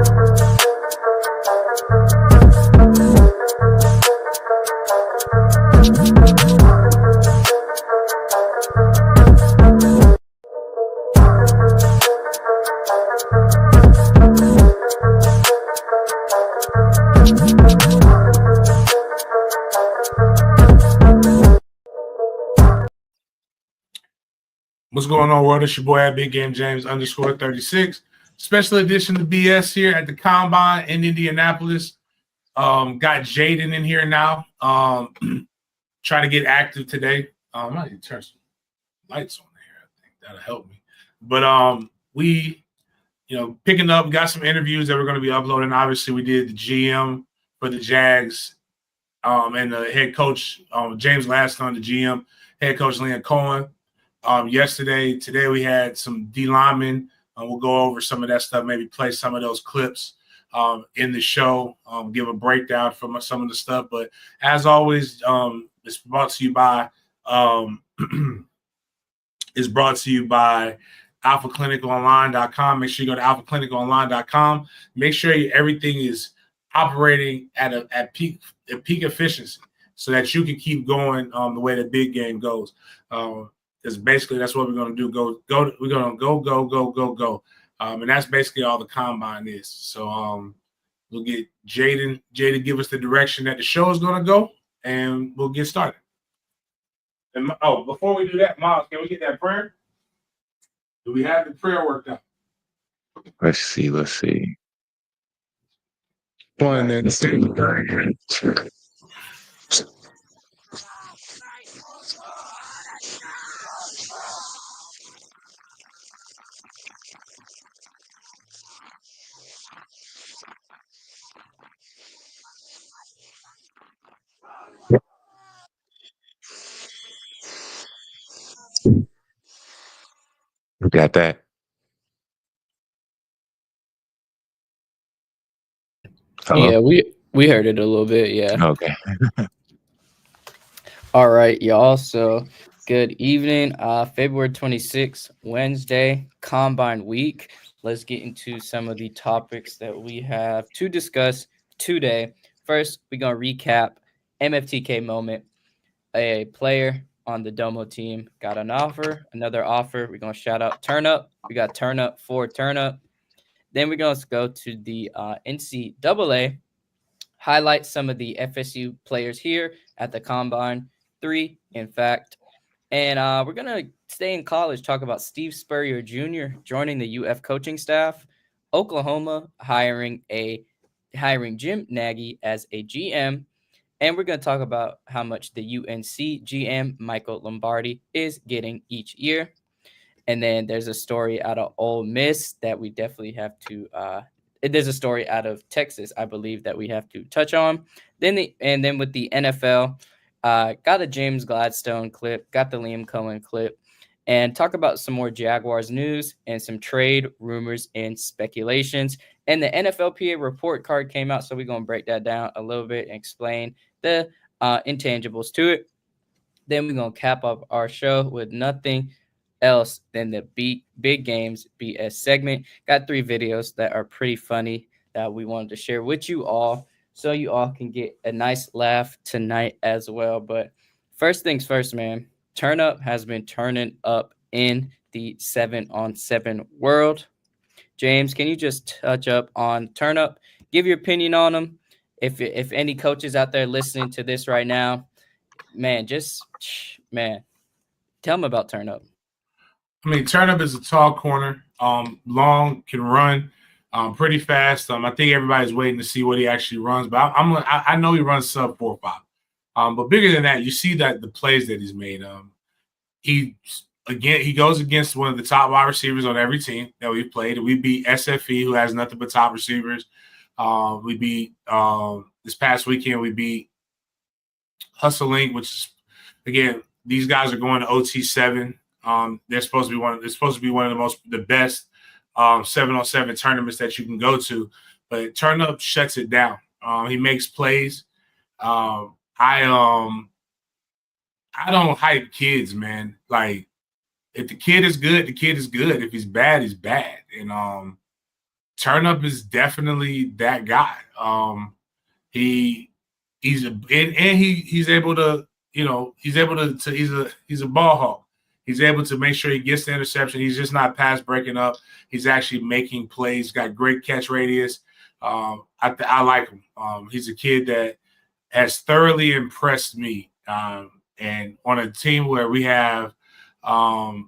What's going on, world? It's your boy at Big Game James _36. Special edition of BS here at the Combine in Indianapolis. Got Jaden in here now. Try to get active today. I might need to turn some lights on here. I think that'll help me. But we, picking up, got some interviews that we're going to be uploading. Obviously, we did the GM for the Jags and the head coach, James Laston, the GM, head coach Leon Cohen. Yesterday. Today we had some D linemen. We'll go over some of that stuff, maybe play some of those clips in the show, give a breakdown from some of the stuff. But as always, it's brought to you by alphacliniconline.com. Make sure you go to alphacliniconline.com. Make sure everything is operating at peak efficiency so that you can keep going the way the big game goes. Because basically that's what we're going to do. We're going to go. And that's basically all the Combine is. So we'll get Jaden give us the direction that the show is going to go, and we'll get started. And before we do that, Miles, can we get that prayer? Do we have the prayer worked out? Let's see. One and two. You got that? Hello? Yeah, we heard it a little bit. Yeah. Okay. All right, y'all. So good evening. February 26th, Wednesday, Combine week. Let's get into some of the topics that we have to discuss today. First, we're going to recap MFTK moment. A player on the Domo team got another offer. We're going to shout out Turn Up. We got Turn Up for Turn Up. Then we're going to go to the NCAA, highlight some of the FSU players here at the Combine, 3, in fact. And we're going to stay in college, talk about Steve Spurrier Jr. joining the UF coaching staff, Oklahoma hiring Jim Nagy as a GM, and we're going to talk about how much the UNC GM, Michael Lombardi, is getting each year. And then there's a story out of Ole Miss that we definitely have to there's a story out of Texas, I believe, that we have to touch on. Then with the NFL, got a James Gladstone clip, got the Liam Cohen clip, and talk about some more Jaguars news and some trade rumors and speculations. And the NFLPA report card came out, so we're going to break that down a little bit and explain the intangibles to it. Then we're going to cap up our show with nothing else than the Big Games B.S. segment. Got 3 videos that are pretty funny that we wanted to share with you all so you all can get a nice laugh tonight as well. But first things first, man, Turn Up has been turning up in the 7-on-7 world. James, can you just touch up on Turn Up? Give your opinion on them. If any coaches out there listening to this right now, man, tell them about Turn Up. I mean, Turn Up is a tall corner, long, can run pretty fast. I think everybody's waiting to see what he actually runs, but I know he runs sub 4.5. But bigger than that, you see that the plays that he's made. He goes against one of the top wide receivers on every team that we've played. We beat SFE, who has nothing but top receivers. We beat this past weekend. We beat Hustle Link, which is, again, these guys are going to OT7. They're supposed to be one of the best 7-on-7 tournaments that you can go to. But Turn Up shuts it down. He makes plays. I don't hype kids, man. Like, if the kid is good, the kid is good. If he's bad, he's bad. And Turn Up is definitely that guy. He's able to, he's a ball hawk. He's able to make sure he gets the interception. He's just not pass breaking up. He's actually making plays. Got great catch radius. I like him. He's a kid that has thoroughly impressed me. And on a team where we have 4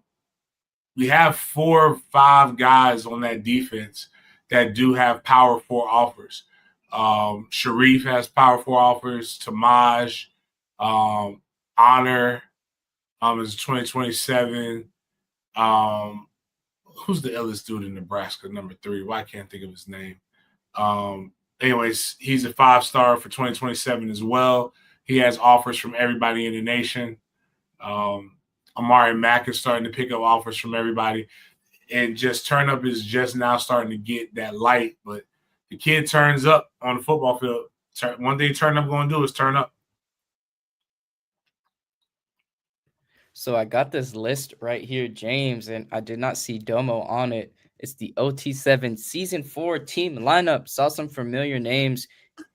or 5 guys on that defense that do have Power 4 offers. Sharif has Power 4 offers. Tamaj, Honor is 2027. Who's the eldest dude in Nebraska, number 3? Why I can't think of his name. Anyways, he's a 5-star for 2027 as well. He has offers from everybody in the nation. Amari Mack is starting to pick up offers from everybody. And just Turn Up is just now starting to get that light. But the kid turns up on the football field. One thing Turn Up going to do is turn up. So I got this list right here, James, and I did not see Domo on it. It's the OT7 Season 4 team lineup. Saw some familiar names.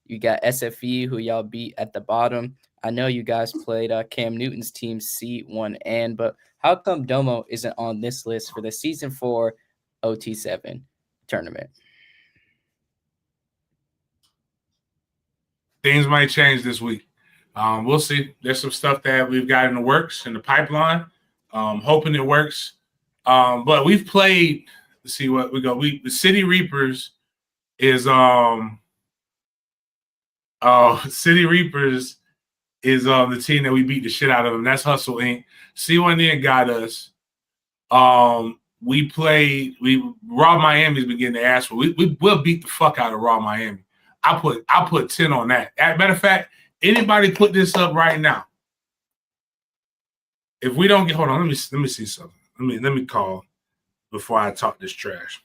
You got SFE, who y'all beat at the bottom. I know you guys played Cam Newton's team C1N, but how come Domo isn't on this list for the Season 4 OT7 tournament? Things might change this week. We'll see. There's some stuff that we've got in the works, in the pipeline. Hoping it works. But we've played. Let's see what we go. The City Reapers is City Reapers is the team that we beat the shit out of them. That's Hustle Inc. C1N got us. We Raw Miami's been getting the ass for. We'll beat the fuck out of Raw Miami. I put 10 on that. As a matter of fact, anybody put this up right now. If we don't get, hold on, let me see something. Let me call before I talk this trash.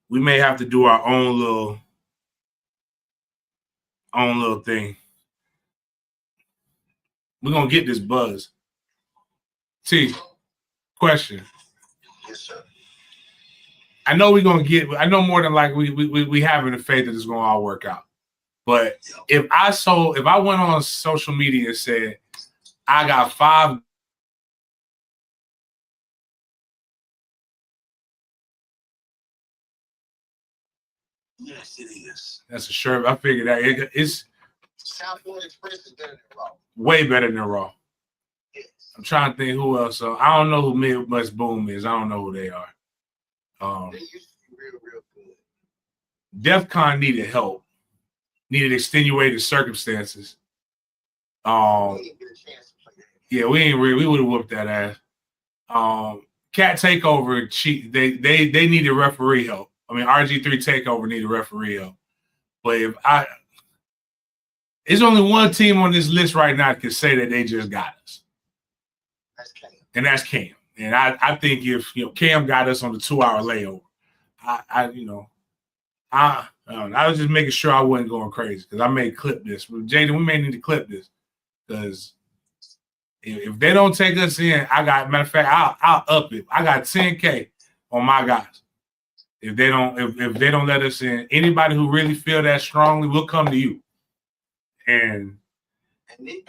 We may have to do our own little thing. We're gonna get this buzz. T, question. Yes, sir. I know we're gonna get. I know more than like we having the faith that it's gonna all work out. But if I went on social media and said I got 5. Yes, it is. That's a shirt. I figured that it's Southwood Express is better than Raw. way better than Raw. Yes. I'm trying to think who else. I don't know who Midwest Boom is. I don't know who they are. They used to be real good. DEF CON needed help. Needed extenuated circumstances. We didn't get a chance to play that. Yeah, we would have whooped that ass. Cat Takeover, they needed referee help. I mean, RG3 Takeover needed referee help. But there's only one team on this list right now that can say that they just got us. That's Cam. And that's Cam. And I think if Cam got us on the 2-hour layover, I was just making sure I wasn't going crazy because I may clip this. Jaden, we may need to clip this because if they don't take us in, matter of fact, I'll up it. I got 10K on my guys. If they don't let us in, anybody who really feel that strongly, we'll come to you. And we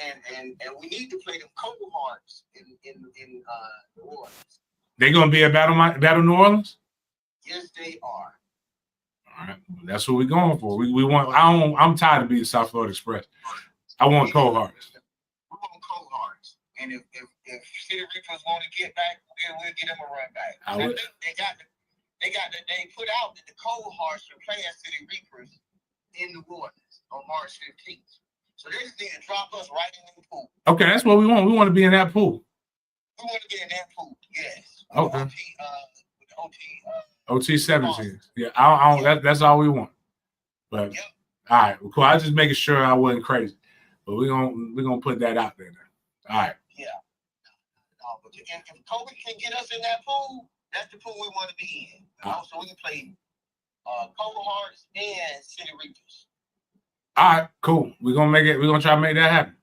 need to play them cold hearts in New Orleans. They're gonna be at Battle New Orleans? Yes, they are. All right. That's what we're going for. We want I'm tired of being South Florida Express. I want cold hearts. We want cold hearts. And if City Reapers want to get back, we'll get them a run back. I think they put out that the cold hearts are playing City Reapers in New Orleans on March 15th. So they just need to drop us right in the pool. Okay, that's what we want. We want to be in that pool. We want to be in that pool, yes. Okay. OT 17. Yeah, that's all we want. But yep. All right, well, cool. I was just making sure I wasn't crazy. But we're gonna put that out there now. All right. Yeah. But if Kobe can get us in that pool, that's the pool we want to be in. So we can play Cold Hearts and City Reapers. All right, cool. We're gonna try to make that happen.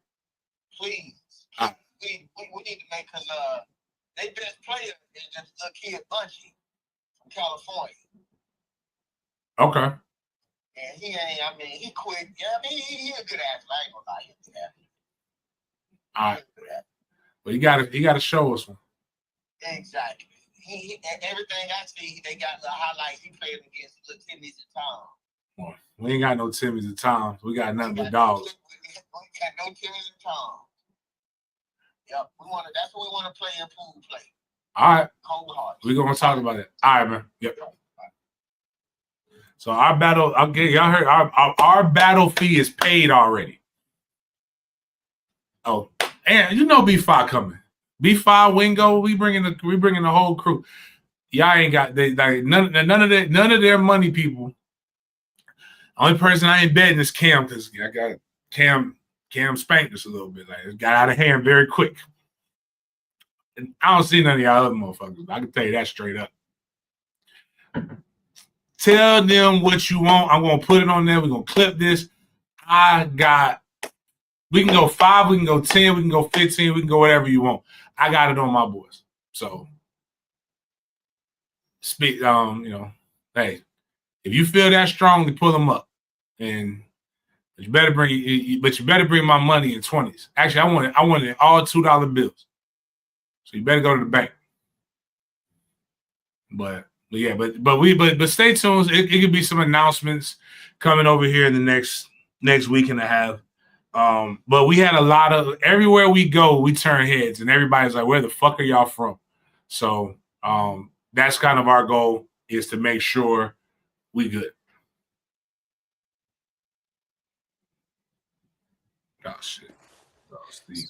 Please. Right. We need to make because Their best player is this little kid Bunchy from California. Okay. And he ain't, I mean, he quick. Yeah, I mean, he a good athlete. I ain't gonna lie, he's a good athlete. All right. But you gotta show us one. Exactly. He everything I see, they got the highlights. He played against little Timmy's and Tom. Well, we ain't got no Timmy's and Toms. We got nothing but dogs. We got no Timmy's and Tom. Yep. That's what we want to play in pool play. All right. Cold hearts. We're gonna talk about it. All right, man. Yep. So our battle, okay, y'all heard our battle fee is paid already. Oh, and you know B5 coming. B5 Wingo, we bringing the whole crew. Y'all ain't got none of their money people. Only person I ain't betting is Cam because I got Cam spanked us a little bit. Like it got out of hand very quick. And I don't see none of y'all other motherfuckers. I can tell you that straight up. Tell them what you want. I'm gonna put it on there. We're gonna clip this. We can go 5, we can go 10, we can go 15, we can go whatever you want. I got it on my boys. So speak, hey, if you feel that strongly, pull them up. And you better bring my money in 20s. Actually, I want it all $2 bills. So you better go to the bank. But stay tuned. It could be some announcements coming over here in the next week and a half. But we had a lot of everywhere we go, we turn heads, and everybody's like, "Where the fuck are y'all from?" So that's kind of our goal is to make sure we good. Oh shit! Oh, Steve.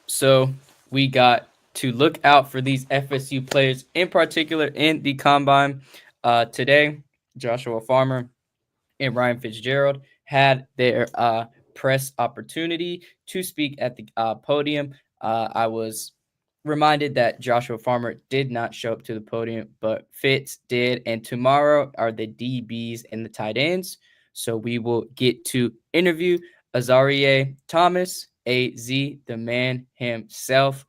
So we got to look out for these FSU players in particular in the combine. Today, Joshua Farmer and Ryan Fitzgerald had their press opportunity to speak at the podium. I was reminded that Joshua Farmer did not show up to the podium, but Fitz did. And tomorrow are the DBs and the tight ends. So we will get to interview Azarie Thomas, AZ, the man himself,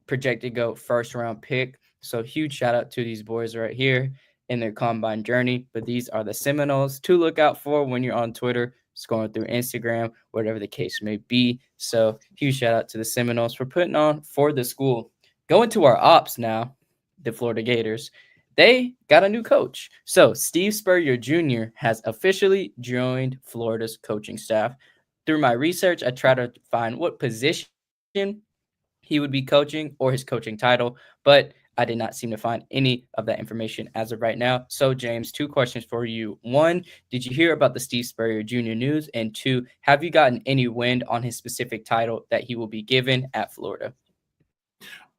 projected to go first-round pick. So huge shout-out to these boys right here in their combine journey. But these are the Seminoles to look out for when you're on Twitter, scrolling through Instagram, whatever the case may be. So huge shout-out to the Seminoles for putting on for the school. Going to our ops now, the Florida Gators. They got a new coach. So Steve Spurrier Jr. has officially joined Florida's coaching staff. Through my research, I tried to find what position he would be coaching or his coaching title, but I did not seem to find any of that information as of right now. So, James, 2 questions for you. 1, did you hear about the Steve Spurrier Jr. news? And 2, have you gotten any wind on his specific title that he will be given at Florida?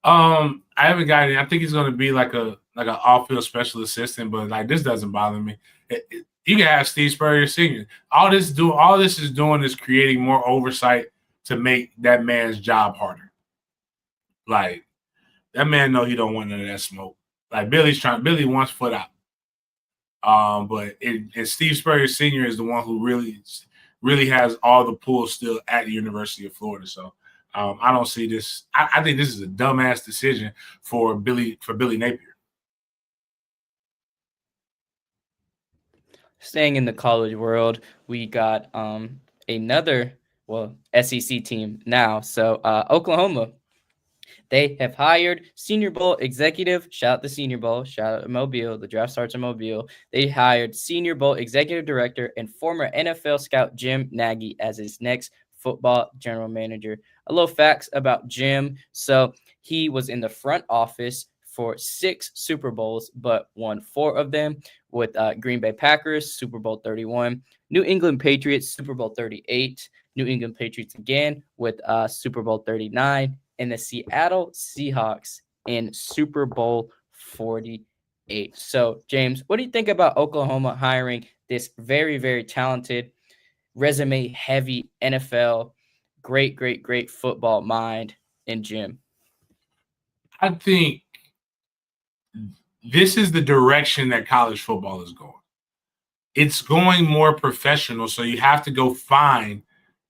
I haven't got it. I think he's going to be like an off-field special assistant, but like this doesn't bother me. You can have Steve Spurrier Sr. All this is doing is creating more oversight to make that man's job harder. Like that man know he don't want none of that smoke. Like Billy wants foot out. But Steve Spurrier Sr. is the one who really has all the pull still at the University of Florida. So I don't see this. I think this is a dumbass decision for Billy Napier. Staying in the college world, we got another SEC team now. So Oklahoma. They have hired Senior Bowl executive. Shout out the Senior Bowl. Shout out Mobile. The draft starts in Mobile. They hired Senior Bowl executive director and former NFL scout Jim Nagy as his next football general manager. A little facts about Jim. So he was in the front office for 6 Super Bowls, but won 4 of them with Green Bay Packers, Super Bowl 31, New England Patriots, Super Bowl 38, New England Patriots again with Super Bowl 39, and the Seattle Seahawks in Super Bowl 48. So, James, what do you think about Oklahoma hiring this very, very talented, resume-heavy NFL, great football mind in Jim? I think this is the direction that college football is going. It's going more professional, so you have to go find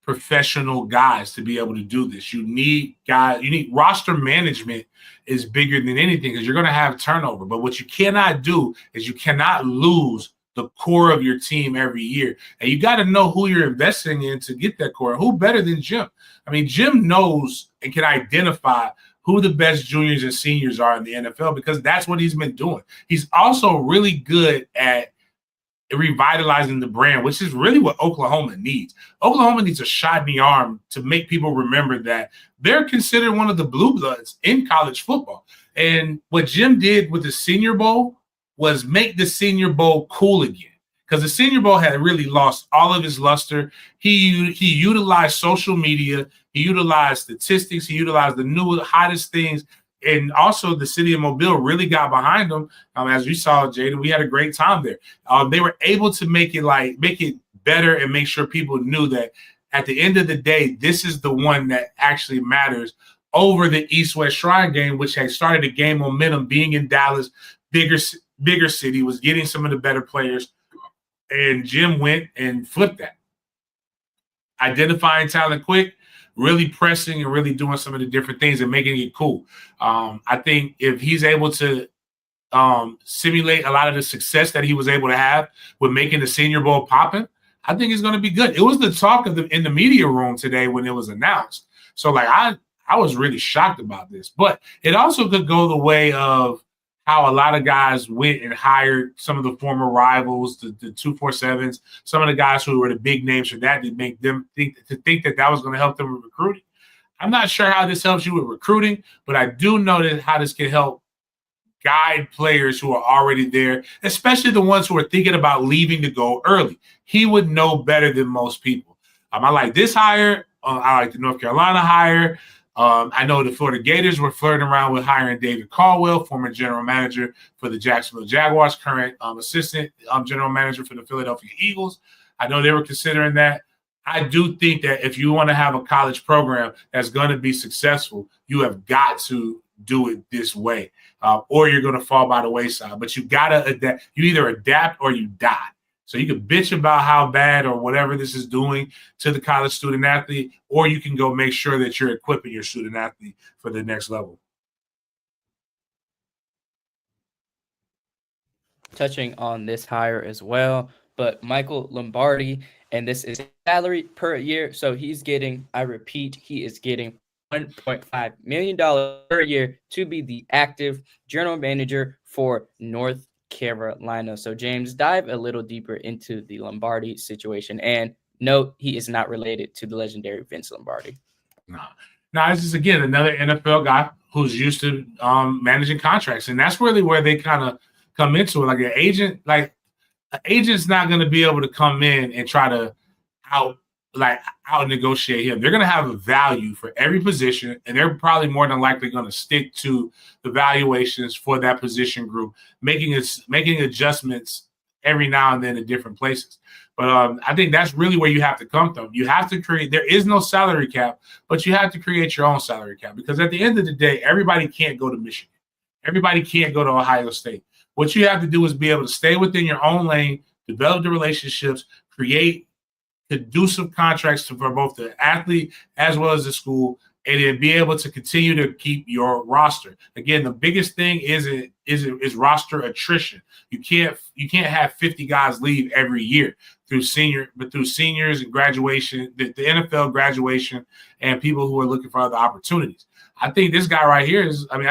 professional guys to be able to do this. You need guys, you need roster management is bigger than anything because you're going to have turnover. But what you cannot do is you cannot lose the core of your team every year. And you got to know who you're investing in to get that core. Who better than Jim? I mean, Jim knows and can identify who the best juniors and seniors are in the NFL because that's what he's been doing. He's also really good at revitalizing the brand, which is really what Oklahoma needs. Oklahoma needs a shot in the arm to make people remember that they're considered one of the blue bloods in college football. And what Jim did with the Senior Bowl was make the Senior Bowl cool again because the Senior Bowl had really lost all of his luster. He utilized social media. He utilized statistics. He utilized the new hottest things. And also the city of Mobile really got behind them. As you saw, Jaden, we had a great time there. They were able to make it better and make sure people knew that at the end of the day, this is the one that actually matters over the East-West Shrine game, which had started to gain momentum being in Dallas, bigger city, was getting some of the better players. And Jim went and flipped that. Identifying talent quick, really pressing and really doing some of the different things and making it cool. I think if he's able to simulate a lot of the success that he was able to have with making the Senior Bowl popping, I think it's going to be good. It was the talk of in the media room today when it was announced. So like I was really shocked about this, but it also could go the way of how a lot of guys went and hired some of the former rivals, the 247s, some of the guys who were the big names for that to make them think that was going to help them with recruiting. I'm not sure how this helps you with recruiting, but I do know that how this can help guide players who are already there, especially the ones who are thinking about leaving to go early. He would know better than most people. I like this hire. I like the North Carolina hire. I know the Florida Gators were flirting around with hiring David Caldwell, former general manager for the Jacksonville Jaguars, current assistant general manager for the Philadelphia Eagles. I know they were considering that. I do think that if you want to have a college program that's going to be successful, you have got to do it this way, or you're going to fall by the wayside. But you got to adapt. You either adapt or you die. So you can bitch about how bad or whatever this is doing to the college student athlete, or you can go make sure that you're equipping your student athlete for the next level. Touching on this hire as well, but Michael Lombardi, and this is salary per year. So he's getting, I repeat, he is getting $1.5 million per year to be the active general manager for North Carolina. So James, dive a little deeper into the Lombardi situation, and note he is not related to the legendary Vince Lombardi. No, this is again another NFL guy who's used to managing contracts, and that's really where they kind of come into it. Like an agent's not going to be able to come in and try to out negotiate him. They're going to have a value for every position, and they're probably more than likely going to stick to the valuations for that position group, making adjustments every now and then in different places. But I think that's really where you have to come from. You have to create – there is no salary cap, but you have to create your own salary cap because at the end of the day, everybody can't go to Michigan. Everybody can't go to Ohio State. What you have to do is be able to stay within your own lane, develop the relationships, create conducive contracts for both the athlete as well as the school, and then be able to continue to keep your roster. Again, the biggest thing is roster attrition. You can't have 50 guys leave every year through seniors and graduation, the NFL graduation, and people who are looking for other opportunities. I think this guy right here is. I mean,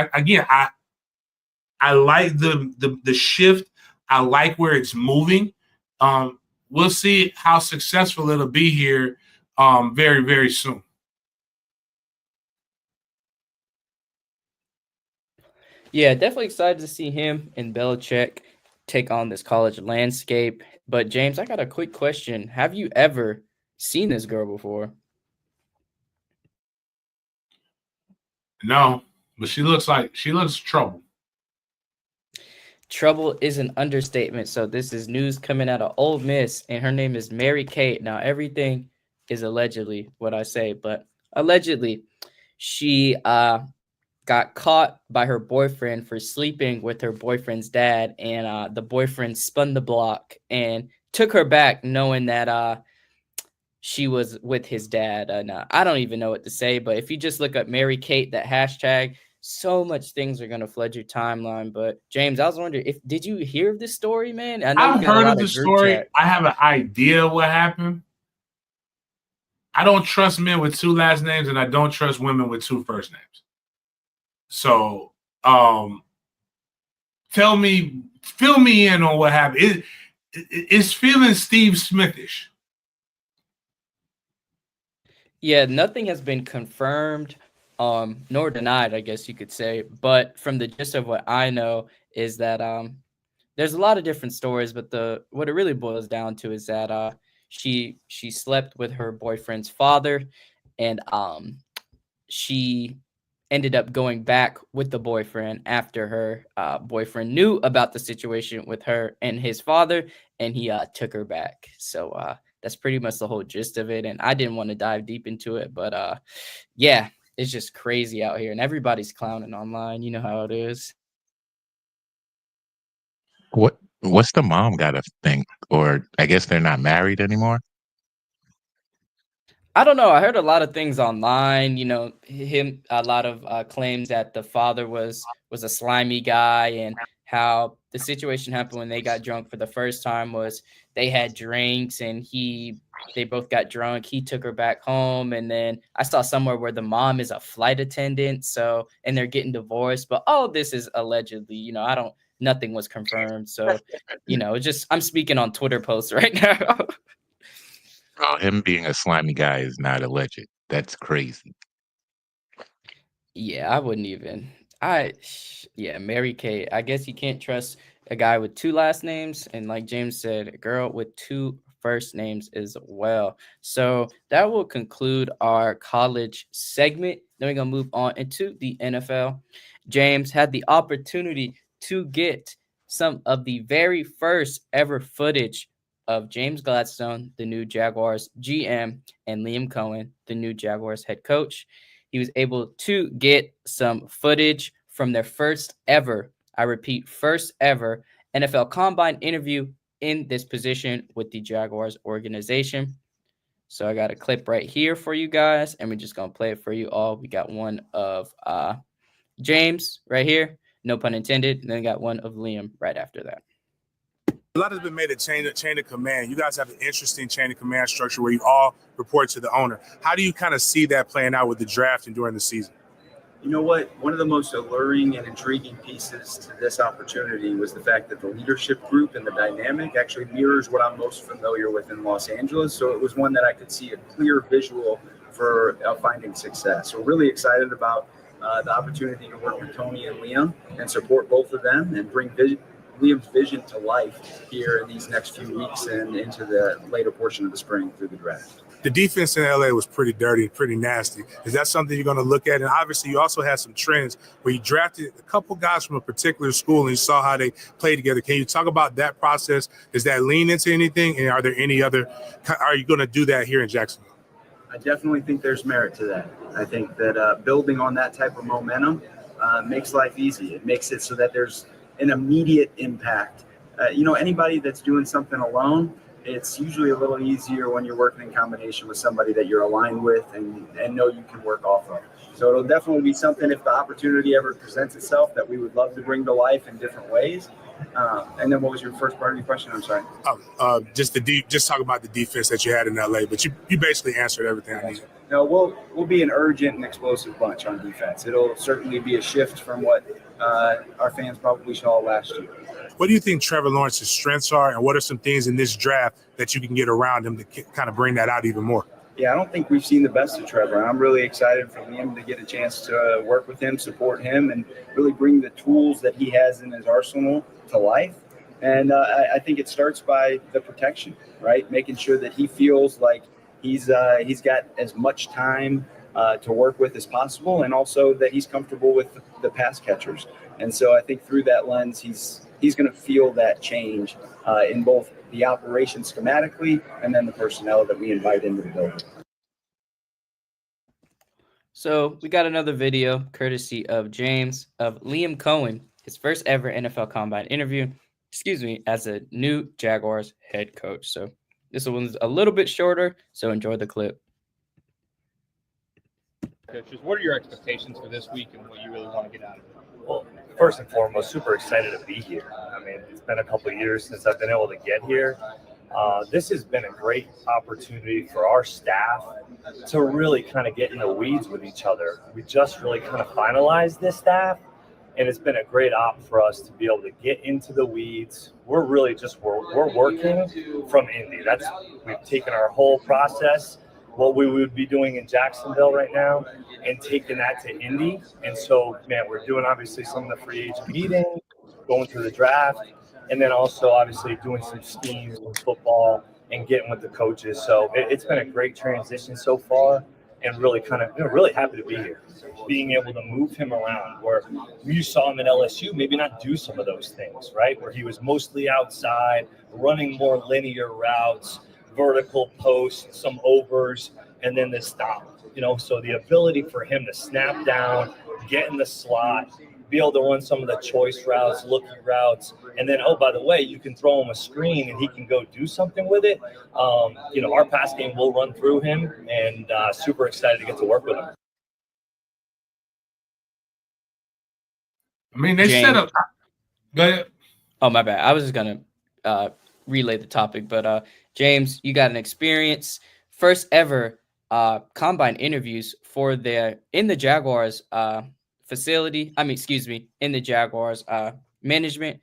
I like the shift. I like where it's moving. We'll see how successful it'll be here very, very soon. Yeah, definitely excited to see him and Belichick take on this college landscape. But James, I got a quick question. Have you ever seen this girl before? No, but she looks trouble. Trouble is an understatement. So this is news coming out of Ole Miss, and her name is Mary Kate. Now, everything is allegedly what I say, but allegedly she got caught by her boyfriend for sleeping with her boyfriend's dad, and the boyfriend spun the block and took her back knowing that she was with his dad. And I don't even know what to say, but if you just look up Mary Kate, that hashtag, so much things are gonna flood your timeline. But James, I was wondering, did you hear of this story, man? I know you I've got a heard lot of the of group story. chat. I have an idea what happened. I don't trust men with 2 last names, and I don't trust women with 2 first names. So, fill me in on what happened. It's feeling Steve Smithish. Yeah, nothing has been confirmed, nor denied, I guess you could say. But from the gist of what I know is that there's a lot of different stories, but what it really boils down to is that she slept with her boyfriend's father, and she ended up going back with the boyfriend after her boyfriend knew about the situation with her and his father, and he took her back. So that's pretty much the whole gist of it. And I didn't want to dive deep into it, but yeah, it's just crazy out here, and everybody's clowning online. You know how it is. What's the mom got to think? Or I guess they're not married anymore. I don't know. I heard a lot of things online. A lot of claims that the father was a slimy guy, and how the situation happened when they got drunk for the first time was they had drinks, and they both got drunk. He took her back home, and then I saw somewhere where the mom is a flight attendant, and they're getting divorced. But all this is allegedly. Nothing was confirmed. So, I'm speaking on Twitter posts right now. Oh, him being a slimy guy is not alleged. That's crazy. Yeah, I wouldn't even. Yeah, Mary Kate. I guess you can't trust a guy with 2 last names, and like James said, a girl with 2 first names as well. So that will conclude our college segment. Then we're gonna move on into the NFL. James had the opportunity to get some of the very first ever footage of James Gladstone, the new Jaguars GM, and Liam Cohen, the new Jaguars head coach. He was able to get some footage from their first ever, I repeat, first ever NFL Combine interview in this position with the Jaguars organization. So I got a clip right here for you guys, and we're just going to play it for you all. We got one of James right here, no pun intended, and then we got one of Liam right after that. A lot has been made of chain of command. You guys have an interesting chain of command structure where you all report to the owner. How do you kind of see that playing out with the draft and during the season? You know what? One of the most alluring and intriguing pieces to this opportunity was the fact that the leadership group and the dynamic actually mirrors what I'm most familiar with in Los Angeles. So it was one that I could see a clear visual for finding success. So really excited about the opportunity to work with Tony and Liam and support both of them and bring Liam's vision to life here in these next few weeks and into the later portion of the spring through the draft. The defense in LA was pretty dirty, pretty nasty. Is that something you're going to look at? And obviously, you also had some trends where you drafted a couple guys from a particular school and you saw how they play together. Can you talk about that process? Does that lean into anything? And are you going to do that here in Jacksonville? I definitely think there's merit to that. I think that building on that type of momentum makes life easy. It makes it so that there's an immediate impact. Anybody that's doing something alone, it's usually a little easier when you're working in combination with somebody that you're aligned with and know you can work off of. So it'll definitely be something, if the opportunity ever presents itself, that we would love to bring to life in different ways. And then what was your first part of your question? I'm sorry. Just talk about the defense that you had in LA, but you basically answered everything I needed. No, we'll be an urgent and explosive bunch on defense. It'll certainly be a shift from what our fans probably saw last year. What do you think Trevor Lawrence's strengths are, and what are some things in this draft that you can get around him to kind of bring that out even more? Yeah, I don't think we've seen the best of Trevor. I'm really excited for Liam to get a chance to work with him, support him, and really bring the tools that he has in his arsenal to life. And I think it starts by the protection, right? Making sure that he feels like he's got as much time to work with as possible, and also that he's comfortable with the pass catchers. And so I think through that lens, he's going to feel that change in both the operation schematically and then the personnel that we invite into the building. So we got another video courtesy of James of Liam Cohen, his first ever NFL Combine interview, as a new Jaguars head coach. So This one's a little bit shorter, so enjoy the clip. Coaches, what are your expectations for this week and what you really want to get out of it? Well, first and foremost, super excited to be here. I mean, it's been a couple of years since I've been able to get here. This has been a great opportunity for our staff to really kind of get in the weeds with each other. We just really kind of finalized this staff, and it's been a great op for us to be able to get into the weeds. We're really just we're working from Indy. We've taken our whole process, what we would be doing in Jacksonville right now, and taking that to Indy. And so, man, we're doing obviously some of the free agent meetings, going through the draft, and then also obviously doing some schemes in football and getting with the coaches. So it's been a great transition so far, and really kind of really happy to be here. Being able to move him around where you saw him at LSU, maybe not do some of those things, right? Where he was mostly outside, running more linear routes, vertical posts, some overs, and then the stop. So the ability for him to snap down, get in the slot, be able to run some of the choice routes, looky routes, and then, oh, by the way, you can throw him a screen and he can go do something with it. Our pass game will run through him, and super excited to get to work with him. I mean, they set up. Go ahead. Oh, my bad. I was just going to relay the topic, but James, you got an experience, first ever combine interviews in the Jaguars facility. In the Jaguars management.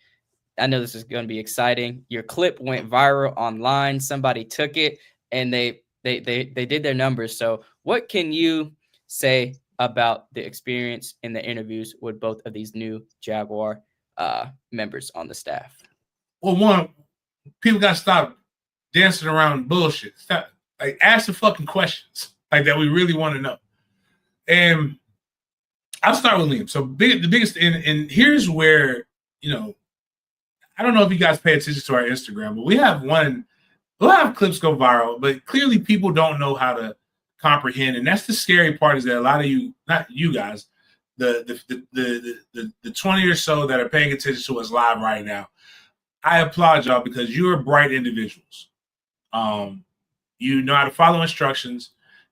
I know this is going to be exciting. Your clip went viral online. Somebody took it and they did their numbers. So what can you say about the experience in the interviews with both of these new Jaguar members on the staff? Well, one, people got to stop dancing around bullshit. Stop, ask the fucking questions that we really want to know. And I'll start with Liam. So the biggest, and here's where, I don't know if you guys pay attention to our Instagram, but we'll have clips go viral, but clearly people don't know how to comprehend. And that's the scary part, is that a lot of you, not you guys, the 20 or so that are paying attention to us live right now, I applaud y'all because you are bright individuals. You know how to follow instructions,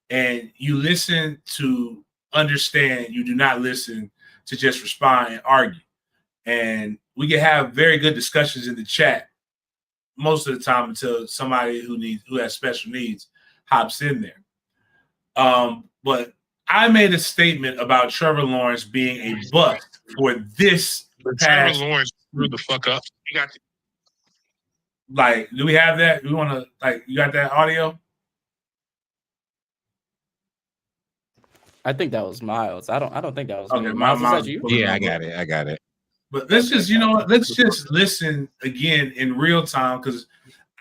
and you listen to understand. You do not listen to just respond and argue. And we can have very good discussions in the chat most of the time until somebody who has special needs hops in there. But I made a statement about Trevor Lawrence being a bust for this past. Trevor Lawrence screw the fuck up. You got do we have that? We want to you got that audio? I think that was Miles. I don't think that was okay. Me. Miles, Miles, is that you? Yeah, I got it. But let's just, let's just listen again in real time, because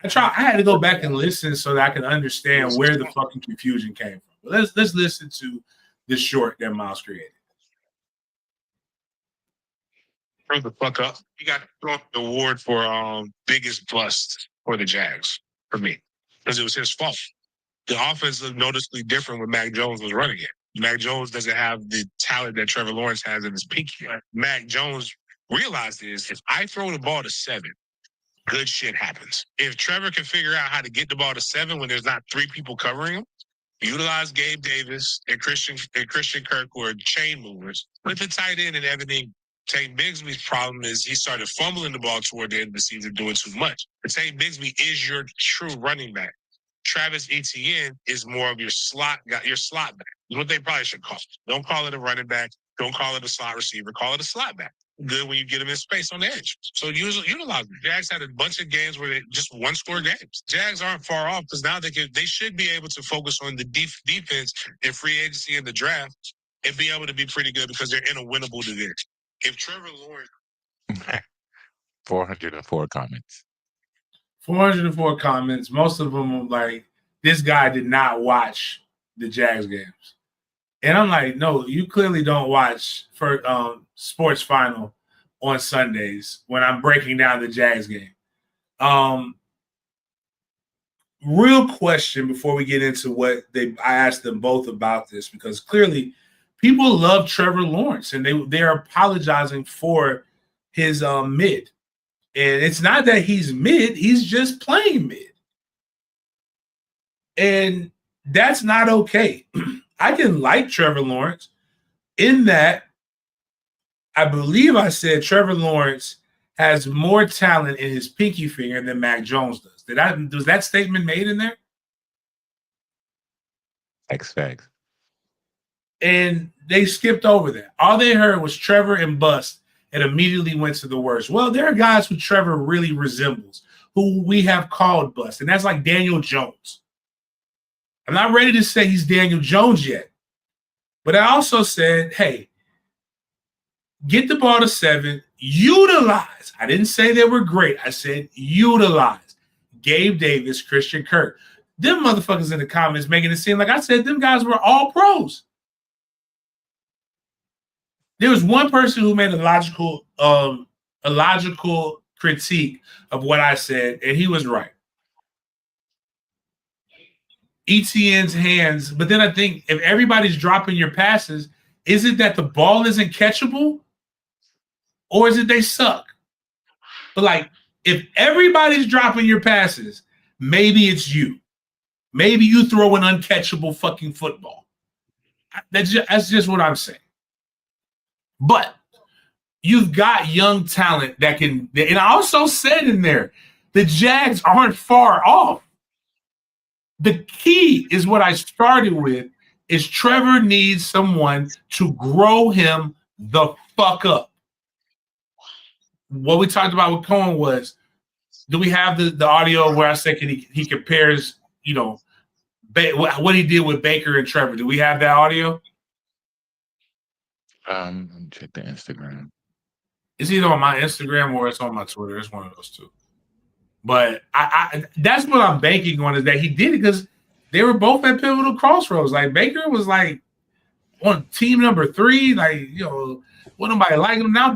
I had to go back and listen so that I can understand where the fucking confusion came from. But let's listen to this short that Miles created. screw the fuck up. You got the award for biggest bust for the Jags for me, because it was his fault. The offense looked noticeably different when Mac Jones was running it. Mac Jones doesn't have the talent that Trevor Lawrence has in his peak. Mac Jones realized is, if I throw the ball to 7, good shit happens. If Trevor can figure out how to get the ball to 7 when there's not 3 people covering him, utilize Gabe Davis and Christian Kirk, who are chain movers, put the tight end and everything. Tate Bigsby's problem is he started fumbling the ball toward the end of the season, doing too much. But Tate Bigsby is your true running back. Travis Etienne is more of your slot back. What they probably should call it. Don't call it a running back. Don't call it a slot receiver. Call it a slot back. Good when you get him in space on the edge. So utilize them. Jags had a bunch of games where they just one-score games. Jags aren't far off, because now they should be able to focus on the defense and free agency in the draft and be able to be pretty good, because they're in a winnable division. If Trevor Lawrence 404 comments. 404 comments. Most of them are like, this guy did not watch the Jags games. And I'm like, no, you clearly don't watch for Sports Final on Sundays when I'm breaking down the Jags game. Real question before we get into what I asked them both about this, because clearly people love Trevor Lawrence and they're apologizing for his mid. And it's not that he's mid, he's just playing mid. And that's not okay. I can like Trevor Lawrence in that I believe I said Trevor Lawrence has more talent in his pinky finger than Mac Jones does. Was that statement made in there? Facts. And they skipped over that. All they heard was Trevor and bust and immediately went to the worst. Well, there are guys who Trevor really resembles, who we have called bust, and that's like Daniel Jones. I'm not ready to say he's Daniel Jones yet, but I also said, hey, get the ball to 7, utilize. I didn't say they were great. I said utilize Gabe Davis, Christian Kirk. Them motherfuckers in the comments making it seem like I said them guys were all pros. There was one person who made a logical critique of what I said, and he was right. ETN's hands, but then I think if everybody's dropping your passes, is it that the ball isn't catchable, or is it they suck? But like, if everybody's dropping your passes, maybe it's you. Maybe you throw an uncatchable fucking football. That's just what I'm saying. But you've got young talent that can, and I also said in there, the Jags aren't far off. The key is what I started with, is Trevor needs someone to grow him the fuck up. What we talked about with Cohen was, do we have the audio where I said he compares, what he did with Baker and Trevor? Do we have that audio? Let me check the Instagram. It's either on my Instagram or it's on my Twitter. It's one of those two. But I that's what I'm banking on, is that he did it because they were both at pivotal crossroads. Like, Baker was like on team number 3. Like, what nobody like him now.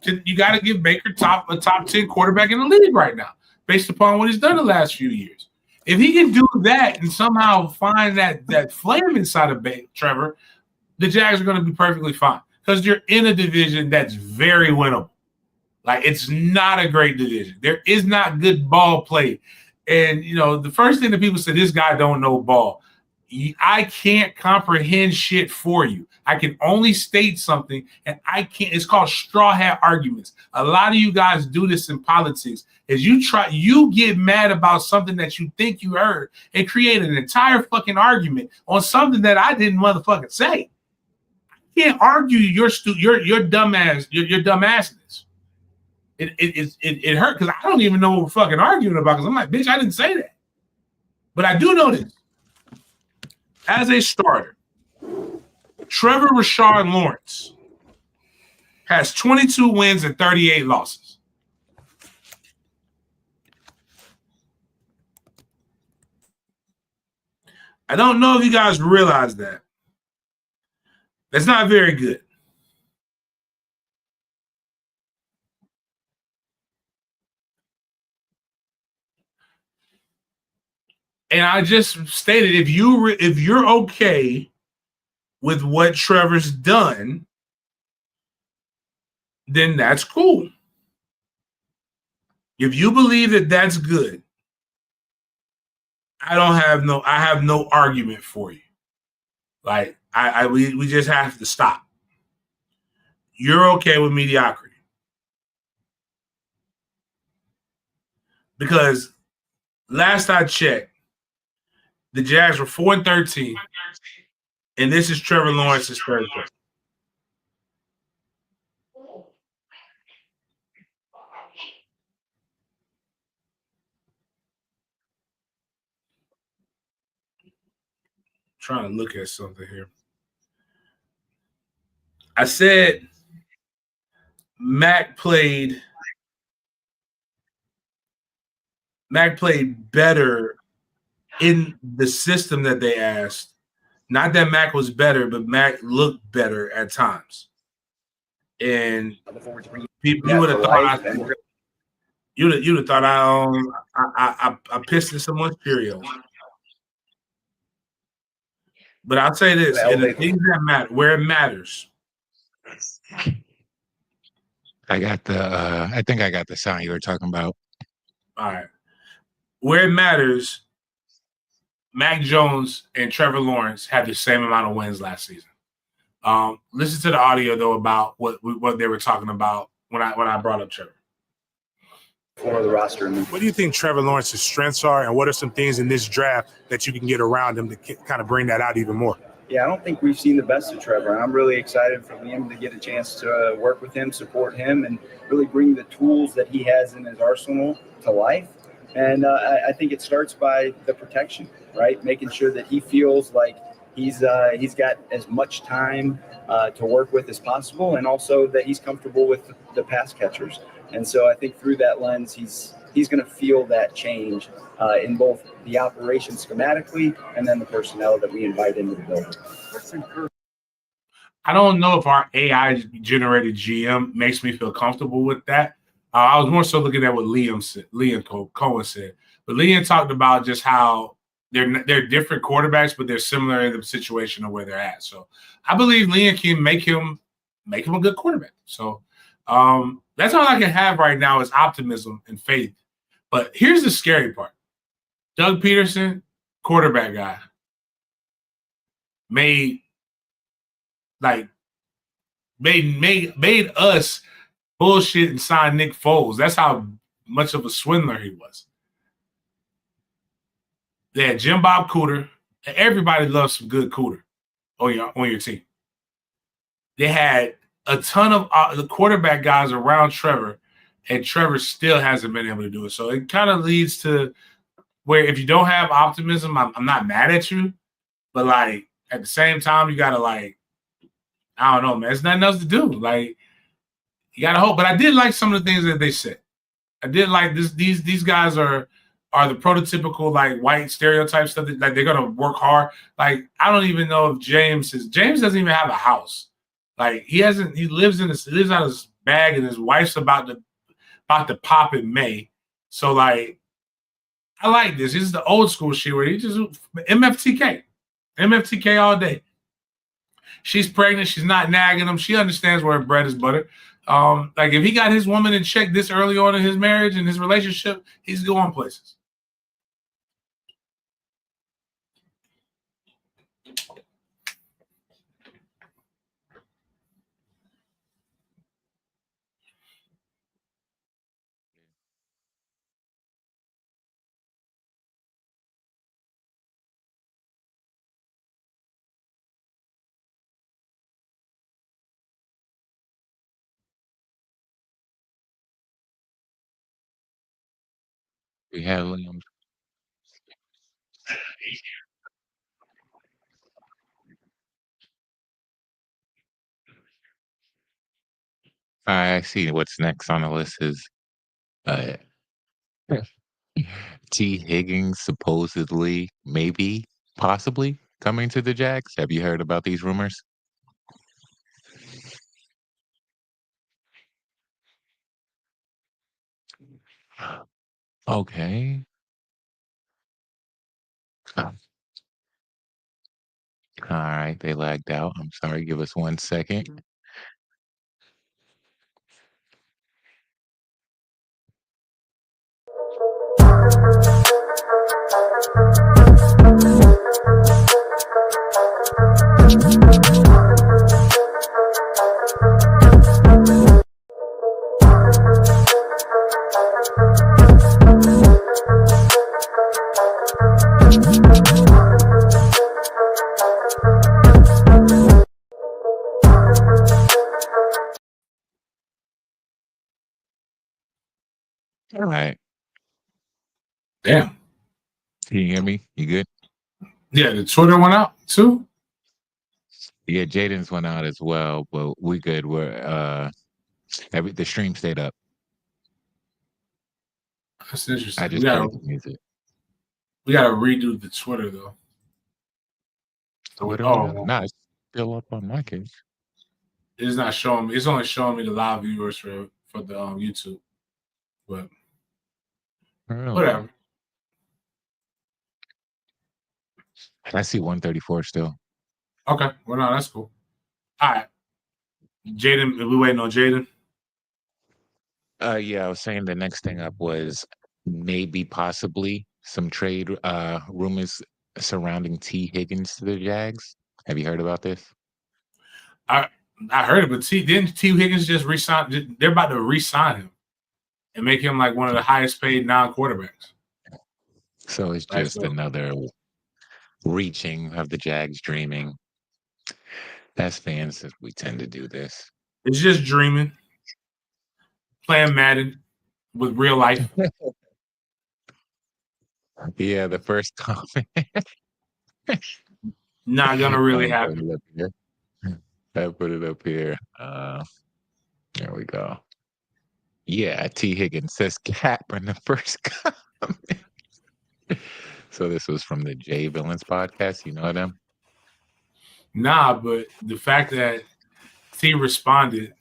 You got to give Baker a top 10 quarterback in the league right now, based upon what he's done the last few years. If he can do that and somehow find that flame inside of Trevor, the Jags are going to be perfectly fine, because you're in a division that's very winnable. Like, it's not a great division. There is not good ball play. And, the first thing that people say, this guy don't know ball. I can't comprehend shit for you. I can only state something, and it's called straw hat arguments. A lot of you guys do this in politics, is you get mad about something that you think you heard and create an entire fucking argument on something that I didn't motherfucking say. I can't argue your dumbassness. It hurt, because I don't even know what we're fucking arguing about, because I'm like, bitch, I didn't say that. But I do know this. As a starter, Trevor Rashard Lawrence has 22 wins and 38 losses. I don't know if you guys realize that. That's not very good. And I just stated, if you're okay with what Trevor's done, then that's cool. If you believe that that's good, I have no argument for you. Like, we just have to stop. You're okay with mediocrity, because last I checked, the Jags were 4-13, and this is Trevor Lawrence's third pick. Trying to look at something here. I said Mac played better in the system that they asked. Not that Mac was better, but Mac looked better at times. And you would have thought you'd have thought I pissed in someone's Cheerios. But I'll say this, in the things that matter, where it matters. I think I got the sound you were talking about. All right. Where it matters, Mac Jones and Trevor Lawrence had the same amount of wins last season. Listen to the audio though about what they were talking about when I brought up Trevor. For the roster. What do you think Trevor Lawrence's strengths are, and what are some things in this draft that you can get around him to kind of bring that out even more? Yeah, I don't think we've seen the best of Trevor, and I'm really excited for Liam to get a chance to work with him, support him, and really bring the tools that he has in his arsenal to life. And I think it starts by the protection, right? Making sure that he feels like he's got as much time to work with as possible, and also that he's comfortable with the pass catchers. And so I think through that lens, he's going to feel that change in both the operation schematically and then the personnel that we invite into the building. I don't know if our AI generated GM makes me feel comfortable with that. I was more so looking at what Liam Cohen said, but Liam talked about just how they're different quarterbacks, but they're similar in the situation of where they're at. So I believe Liam can make him a good quarterback. So that's all I can have right now is optimism and faith. But here's the scary part. Doug Peterson, quarterback guy, made us bullshit and sign Nick Foles. That's how much of a swindler he was. They had Jim Bob Cooter. And everybody loves some good Cooter on your team. They had a ton of the quarterback guys around Trevor, and Trevor still hasn't been able to do it. So it kind of leads to where if you don't have optimism, I'm not mad at you, but like at the same time, you gotta like, I don't know, man. There's nothing else to do. Like you gotta hope. But I did like some of the things that they said. I did like this. These guys are the prototypical like white stereotype stuff. Like they're gonna work hard. Like I don't even know if James doesn't even have a house. Like he lives out of his bag, and his wife's about to pop in May. So like I like this. This is the old school shit where he just MFTK all day. She's pregnant. She's not nagging him. She understands where her bread is buttered. Like if he got his woman in check this early on in his marriage and his relationship, he's going places. We have Liam. I see what's next on the list is uh, T. Higgins supposedly, maybe, possibly coming to the Jags. Have you heard about these rumors? Okay. All right, they lagged out. I'm sorry. Give us 1 second. All right. Damn. Can you hear me? You good? Yeah, the Twitter went out too. Yeah, Jaden's went out as well, but we good. We're the stream stayed up. That's interesting. I just played the music. We gotta redo the Twitter though. Twitter? Oh, It's still up on my case. it's not showing me. It's only showing me the live viewers for the YouTube. But Really? whatever. I see 134 still. Okay. Well, no, that's cool. All right. Jaden, we waiting on Jaden? Yeah, I was saying the next thing up was maybe possibly some trade rumors surrounding T. Higgins to the Jags. Have you heard about this? I heard it, but didn't T. Higgins just resign? They're about to re-sign him and make him like one of the highest paid non-quarterbacks. So it's just another reaching of the Jags dreaming. As fans, we tend to do this. It's just dreaming, playing Madden with real life. Yeah, the first comment. Not gonna really happen. I put it up here. There we go. Yeah, T. Higgins says Cap in the first comment. So this was from the Jay Villains podcast. You know them? Nah, but the fact that T responded,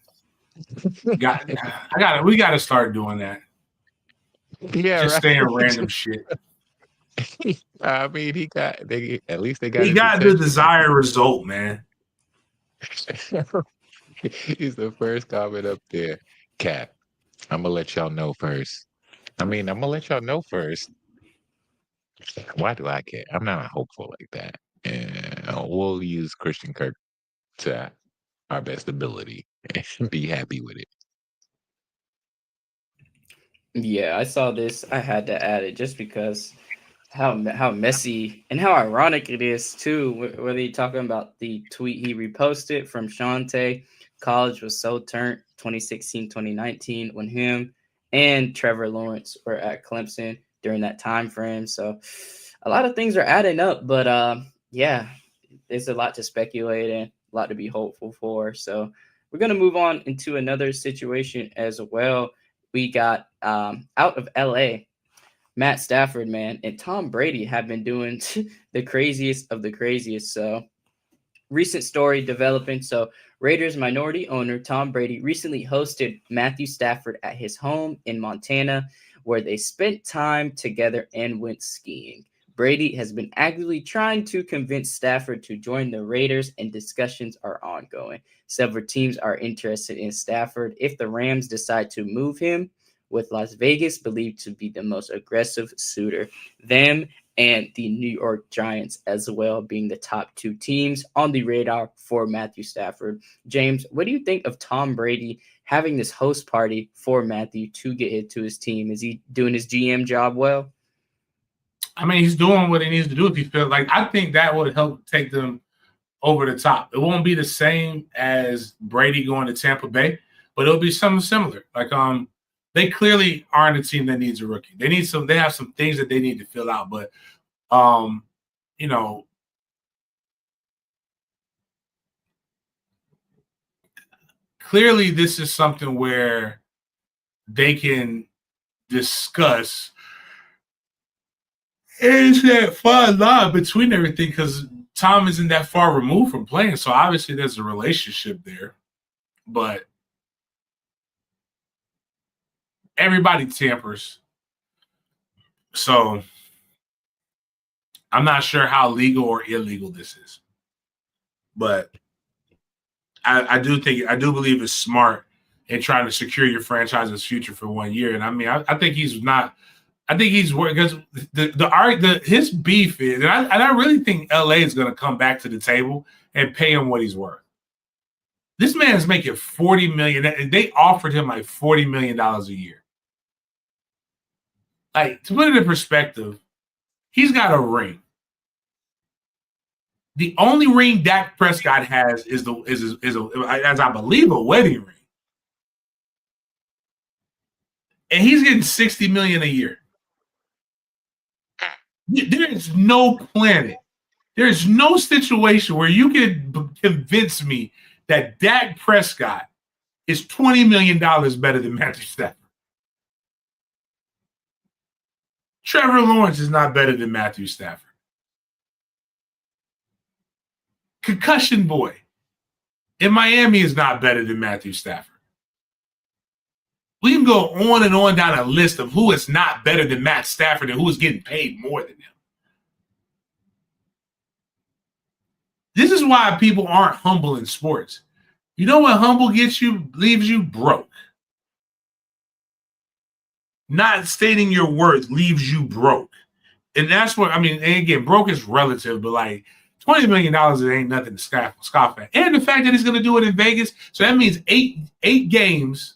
we got to start doing that. Yeah, just right. saying random shit. I mean, he got at least they got. He his got the attention. desired result, man. He's the first comment up there. Cap, I'm gonna let y'all know first. I'm gonna let y'all know first. Why do I care? I'm not hopeful like that. And we'll use Christian Kirk to our best ability and be happy with it. Yeah, I saw this. I had to add it just because how messy and how ironic it is too. Whether you're talking about the tweet he reposted from Shante, college was so turned 2016, 2019 when him and Trevor Lawrence were at Clemson during that time frame. So a lot of things are adding up, but yeah, there's a lot to speculate and a lot to be hopeful for. So we're gonna move on into another situation as well. We got out of LA. Matt Stafford, man, and Tom Brady have been doing the craziest of the craziest. So, recent story developing. So, Raiders minority owner Tom Brady recently hosted Matthew Stafford at his home in Montana, where they spent time together and went skiing. Brady has been actively trying to convince Stafford to join the Raiders, and discussions are ongoing. Several teams are interested in Stafford if the Rams decide to move him, with Las Vegas believed to be the most aggressive suitor. Them and the New York Giants as well being the top two teams on the radar for Matthew Stafford. James, what do you think of Tom Brady having this host party for Matthew to get into his team? Is he doing his GM job well? I mean, he's doing what he needs to do if he feels like. I think that would help take them over the top. It won't be the same as Brady going to Tampa Bay, but it'll be something similar. Like, they clearly aren't a team that needs a rookie. They have some things that they need to fill out, but you know, clearly this is something where they can discuss. It's that fine line between everything because Tom isn't that far removed from playing, so obviously there's a relationship there, but everybody tampers. So I'm not sure how legal or illegal this is, but I do believe it's smart in trying to secure your franchise's future for 1 year. And I mean, I think he's not. I think he's because his beef is, and I really think LA is going to come back to the table and pay him what he's worth. This man's making $40 million, and they offered him like $40 million a year. Like, to put it in perspective, he's got a ring. The only ring Dak Prescott has is as I believe, a wedding ring, and he's getting $60 million a year. There is no planet, there is no situation where you can convince me that Dak Prescott is $20 million better than Matthew Stafford. Trevor Lawrence is not better than Matthew Stafford. Concussion boy in Miami is not better than Matthew Stafford. We can go on and on down a list of who is not better than Matt Stafford and who is getting paid more than him. This is why people aren't humble in sports. You know what humble gets you? Leaves you broke. Not stating your worth leaves you broke. And that's what I mean. And again, broke is relative, but like $20 million ain't nothing to scoff at. And the fact that he's going to do it in Vegas, so that means eight games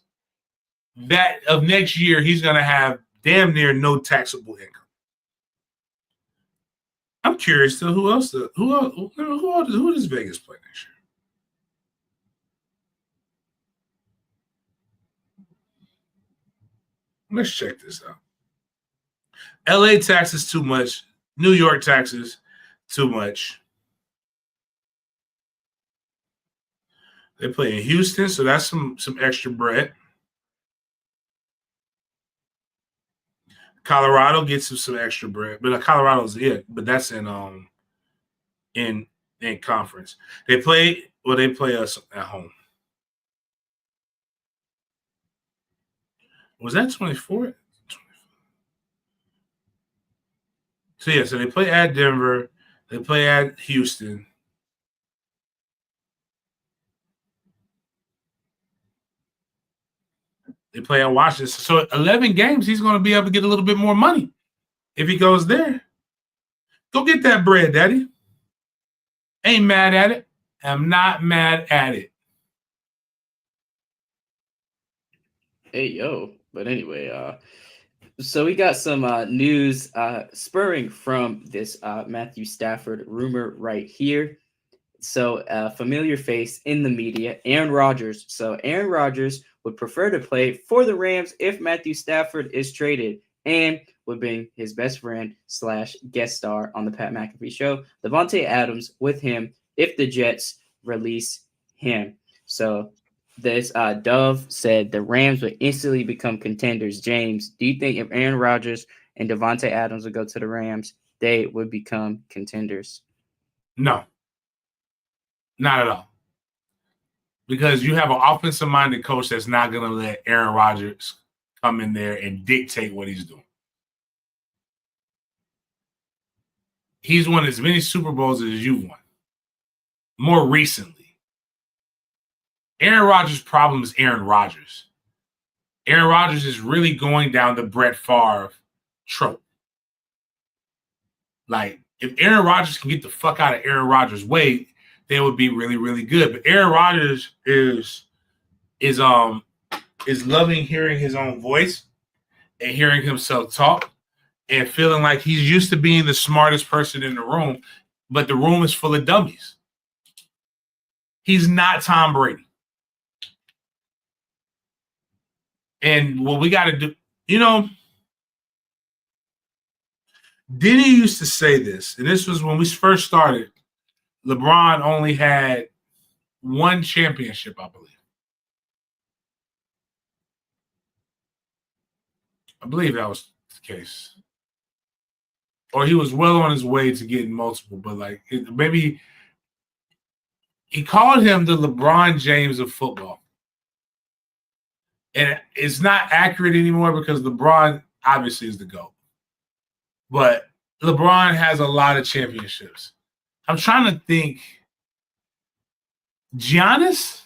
that of next year he's going to have damn near no taxable income. I'm curious to who does Vegas play next year? Let's check this out. LA taxes too much. New York taxes too much. They play in Houston, so that's some extra bread. Colorado gets some extra bread, but Colorado's it. But that's in conference. They play us at home. Was that 24? So yeah, so they play at Denver, they play at Houston. They play at Washington. So 11 games, he's going to be able to get a little bit more money if he goes there. Go get that bread, Daddy. Ain't mad at it. I'm not mad at it. Hey, yo. But anyway, so we got some news spurring from this Matthew Stafford rumor right here. So familiar face in the media, Aaron Rodgers. So Aaron Rodgers would prefer to play for the Rams if Matthew Stafford is traded, and would bring his best friend / guest star on the Pat McAfee show, Davante Adams, with him if the Jets release him. So this Dove said the Rams would instantly become contenders. James, do you think if Aaron Rodgers and Davante Adams would go to the Rams, they would become contenders? No. Not at all. Because you have an offensive-minded coach that's not going to let Aaron Rodgers come in there and dictate what he's doing. He's won as many Super Bowls as you've won. More recently. Aaron Rodgers' problem is Aaron Rodgers. Aaron Rodgers is really going down the Brett Favre trope. Like, if Aaron Rodgers can get the fuck out of Aaron Rodgers' way, they would be really, really good. But Aaron Rodgers is loving hearing his own voice and hearing himself talk and feeling like he's used to being the smartest person in the room, but the room is full of dummies. He's not Tom Brady. And what we got to do, Denny used to say this, and this was when we first started. LeBron only had one championship, I believe. I believe that was the case. Or he was well on his way to getting multiple, but maybe he called him the LeBron James of football. And it's not accurate anymore because LeBron obviously is the GOAT. But LeBron has a lot of championships. I'm trying to think. Giannis,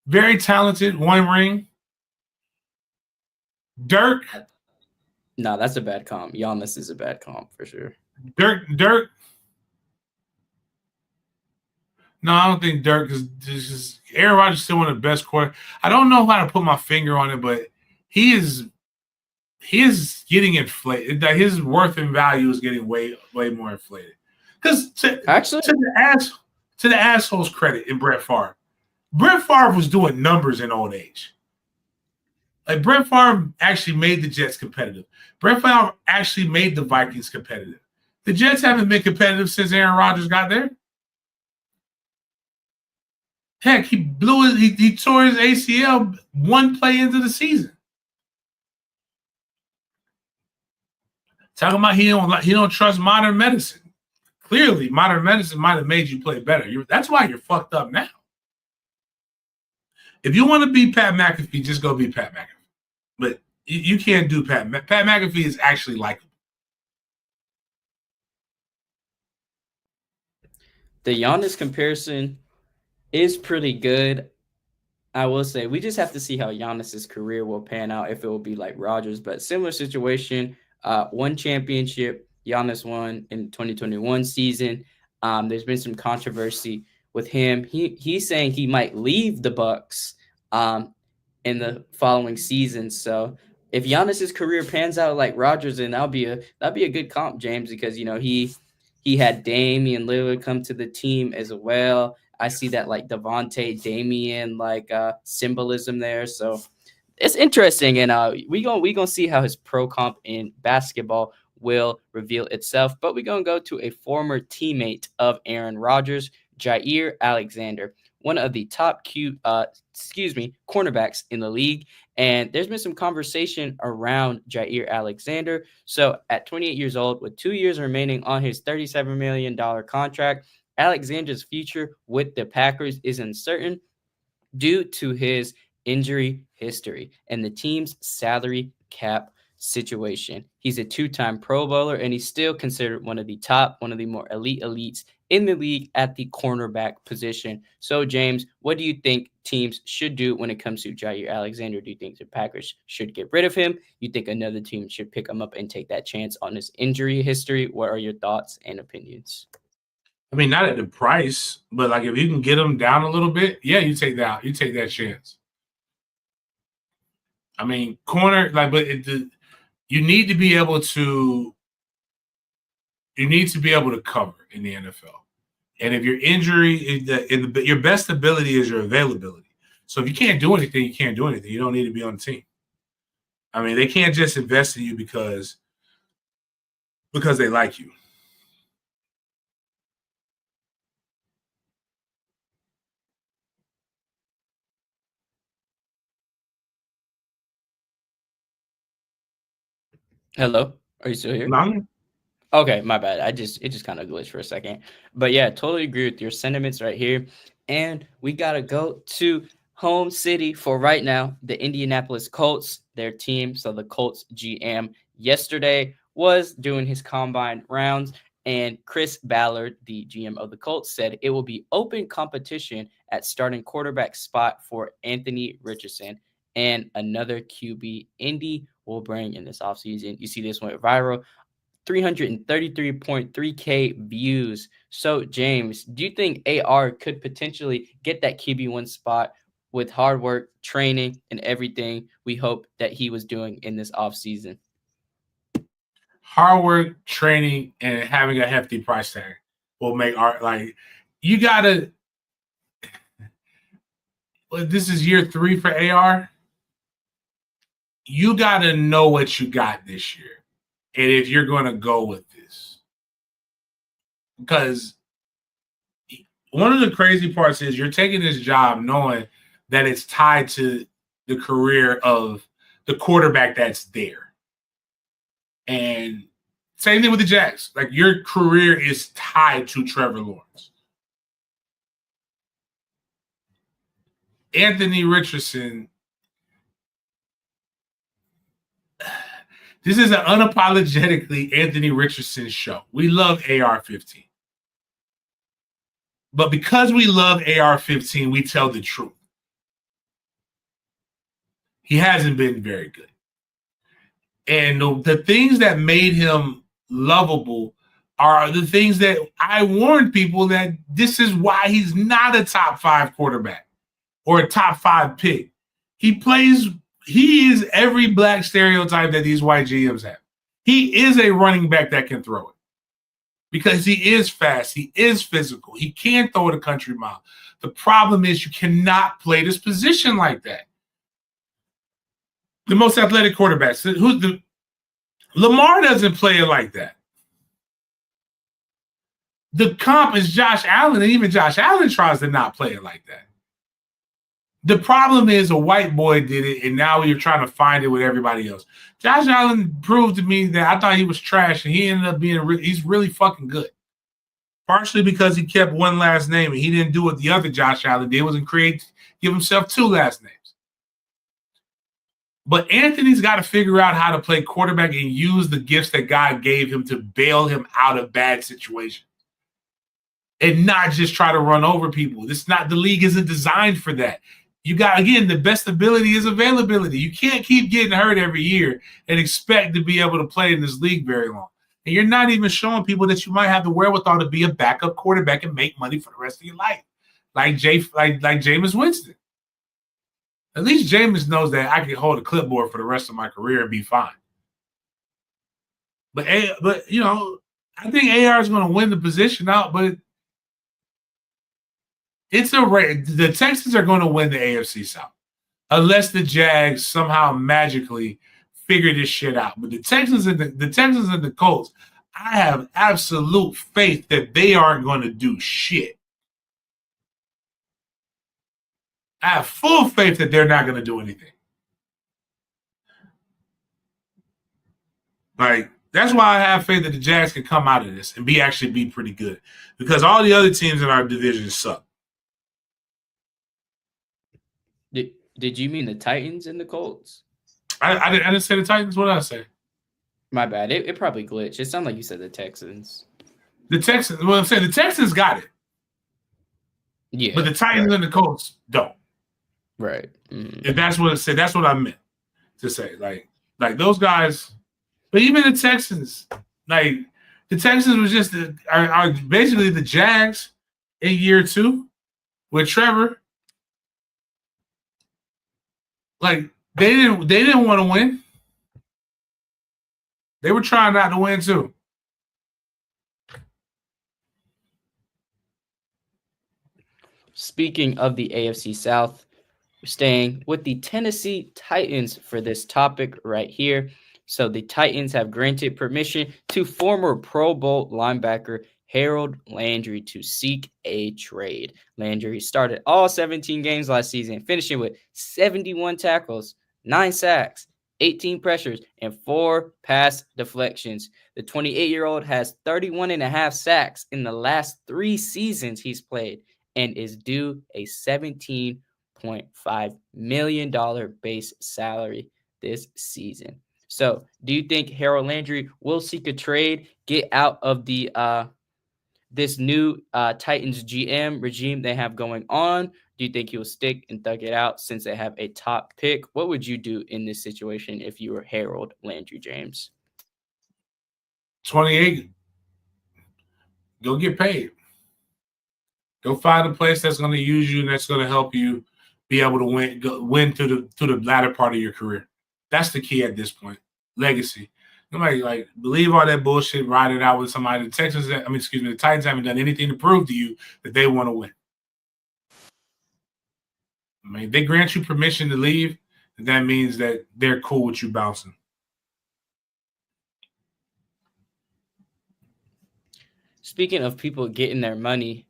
very talented, one ring. Dirk. No, that's a bad comp. Giannis is a bad comp for sure. Dirk. No, I don't think Dirk is. Aaron Rodgers is still one of the best quarterbacks. I don't know how to put my finger on it, but he is getting inflated. His worth and value is getting way more inflated. Because to the asshole's credit in Brett Favre was doing numbers in old age. Like Brett Favre actually made the Jets competitive. Brett Favre actually made the Vikings competitive. The Jets haven't been competitive since Aaron Rodgers got there. Heck, he tore his ACL one play into the season. Talking about he don't trust modern medicine. Clearly, modern medicine might have made you play better. That's why you're fucked up now. If you want to be Pat McAfee, just go be Pat McAfee. But you can't do Pat. Pat McAfee is actually likable. The Giannis comparison is pretty good. I will say we just have to see how Giannis's career will pan out, if it will be like Rodgers, but similar situation. One championship. Giannis won in 2021 season. There's been some controversy with him. He's saying he might leave the Bucks in the following season. So if Giannis's career pans out like Rodgers, then that'll be a good comp, James, because he had Damian Lillard come to the team as well. I see that like Devontae Damian symbolism there. So it's interesting, and we gonna see how his pro comp in basketball will reveal itself. But we're gonna go to a former teammate of Aaron Rodgers, Jair Alexander, one of the top cornerbacks in the league. And there's been some conversation around Jair Alexander. So at 28 years old, with 2 years remaining on his $37 million contract, Alexander's future with the Packers is uncertain due to his injury history and the team's salary cap situation. He's a 2-time Pro Bowler, and he's still considered one of the more elite elites in the league at the cornerback position. So, James, what do you think teams should do when it comes to Jair Alexander? Do you think the Packers should get rid of him? You think another team should pick him up and take that chance on his injury history? What are your thoughts and opinions? I mean, not at the price, but like if you can get him down a little bit, yeah, you take that. You take that chance. I mean, corner you need to be able to. You need to be able to cover in the NFL, and if your injury, your best ability is your availability. So if you can't do anything, you can't do anything. You don't need to be on the team. I mean, they can't just invest in you because they like you. Hello, are you still here? No. Okay, my bad. It just kind of glitched for a second. But yeah, totally agree with your sentiments right here. And we got to go to home city for right now, the Indianapolis Colts, their team. So the Colts GM yesterday was doing his combine rounds, and Chris Ballard, the GM of the Colts, said it will be open competition at starting quarterback spot for Anthony Richardson and another QB Indy will bring in this offseason. You see this went viral. 333.3K views. So, James, do you think AR could potentially get that QB1 spot with hard work, training, and everything we hope that he was doing in this offseason? Hard work, training, and having a hefty price tag will make art you gotta. This is year 3 for AR. You gotta know what you got this year. And if you're going to go with this, because one of the crazy parts is you're taking this job knowing that it's tied to the career of the quarterback that's there. And same thing with the Jags. Like your career is tied to Trevor Lawrence. Anthony Richardson. This is an unapologetically Anthony Richardson show. We love AR-15. But because we love AR-15, we tell the truth. He hasn't been very good. And the things that made him lovable are the things that I warned people that this is why he's not a top 5 quarterback or a top 5 pick. He is every black stereotype that these white GMs have. He is a running back that can throw it because he is fast. He is physical. He can throw it a country mile. The problem is you cannot play this position like that. The most athletic quarterbacks. Lamar doesn't play it like that. The comp is Josh Allen, and even Josh Allen tries to not play it like that. The problem is a white boy did it, and now you're trying to find it with everybody else. Josh Allen proved to me that I thought he was trash, and he ended up he's really fucking good. Partially because he kept one last name, and he didn't do what the other Josh Allen did, give himself 2 last names. But Anthony's got to figure out how to play quarterback and use the gifts that God gave him to bail him out of bad situations. And not just try to run over people. The league isn't designed for that. You got, again, the best ability is availability. You can't keep getting hurt every year and expect to be able to play in this league very long. And you're not even showing people that you might have the wherewithal to be a backup quarterback and make money for the rest of your life, like Jameis Winston. At least Jameis knows that I can hold a clipboard for the rest of my career and be fine. But you know, I think AR is going to win the position out, but it's a race. The Texans are going to win the AFC South unless the Jags somehow magically figure this shit out. But the Texans and the Colts, I have absolute faith that they aren't going to do shit. I have full faith that they're not going to do anything. Like, that's why I have faith that the Jags can come out of this and actually be pretty good, because all the other teams in our division suck. Did you mean the Titans and the Colts? I didn't say the Titans. What did I say? My bad. It probably glitched. It sounded like you said the Texans. The Texans. Well, I'm saying the Texans got it. Yeah. But the Titans and the Colts don't. Right. If that's what it said, that's what I meant to say. Like those guys. But even the Texans, like the Texans was just are basically the Jags in year 2 with Trevor. Like they didn't want to win. They were trying not to win too. Speaking of the AFC South, we're staying with the Tennessee Titans for this topic right here. So the Titans have granted permission to former Pro Bowl linebacker Harold Landry to seek a trade. Landry started all 17 games last season, finishing with 71 tackles, 9 sacks, 18 pressures, and 4 pass deflections. The 28-year-old has 31.5 sacks in the last 3 seasons he's played and is due a $17.5 million base salary this season. So, do you think Harold Landry will seek a trade, get out of the this new Titans GM regime they have going on? Do you think he will stick and thug it out since they have a top pick? What would you do in this situation if you were Harold Landry, James? 28. Go get paid. Go find a place that's going to use you and that's going to help you be able to win to the latter part of your career. That's the key at this point. Legacy. Nobody believe all that bullshit, ride it out with somebody. The Titans haven't done anything to prove to you that they want to win. I mean, they grant you permission to leave, and that means that they're cool with you bouncing. Speaking of people getting their money,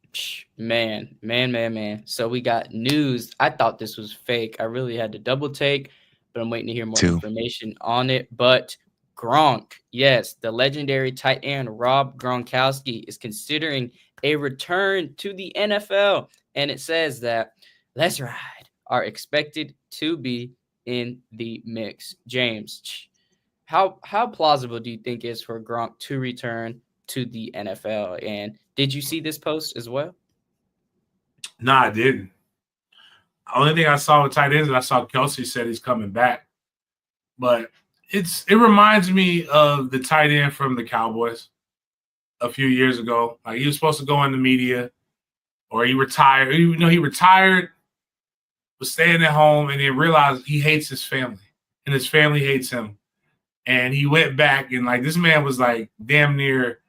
man. So we got news. I thought this was fake. I really had to double take, but I'm waiting to hear more information on it. But Gronk, yes, the legendary tight end Rob Gronkowski is considering a return to the NFL. And it says that Let's Ride are expected to be in the mix. James, how plausible do you think is for Gronk to return to the NFL? And did you see this post as well? No, I didn't. The only thing I saw with tight ends is I saw Kelsey said he's coming back. But it reminds me of the tight end from the Cowboys a few years ago. Like, he was supposed to go in the media, or he retired. He retired, was staying at home, and then realized he hates his family, and his family hates him. And he went back, and this man was damn near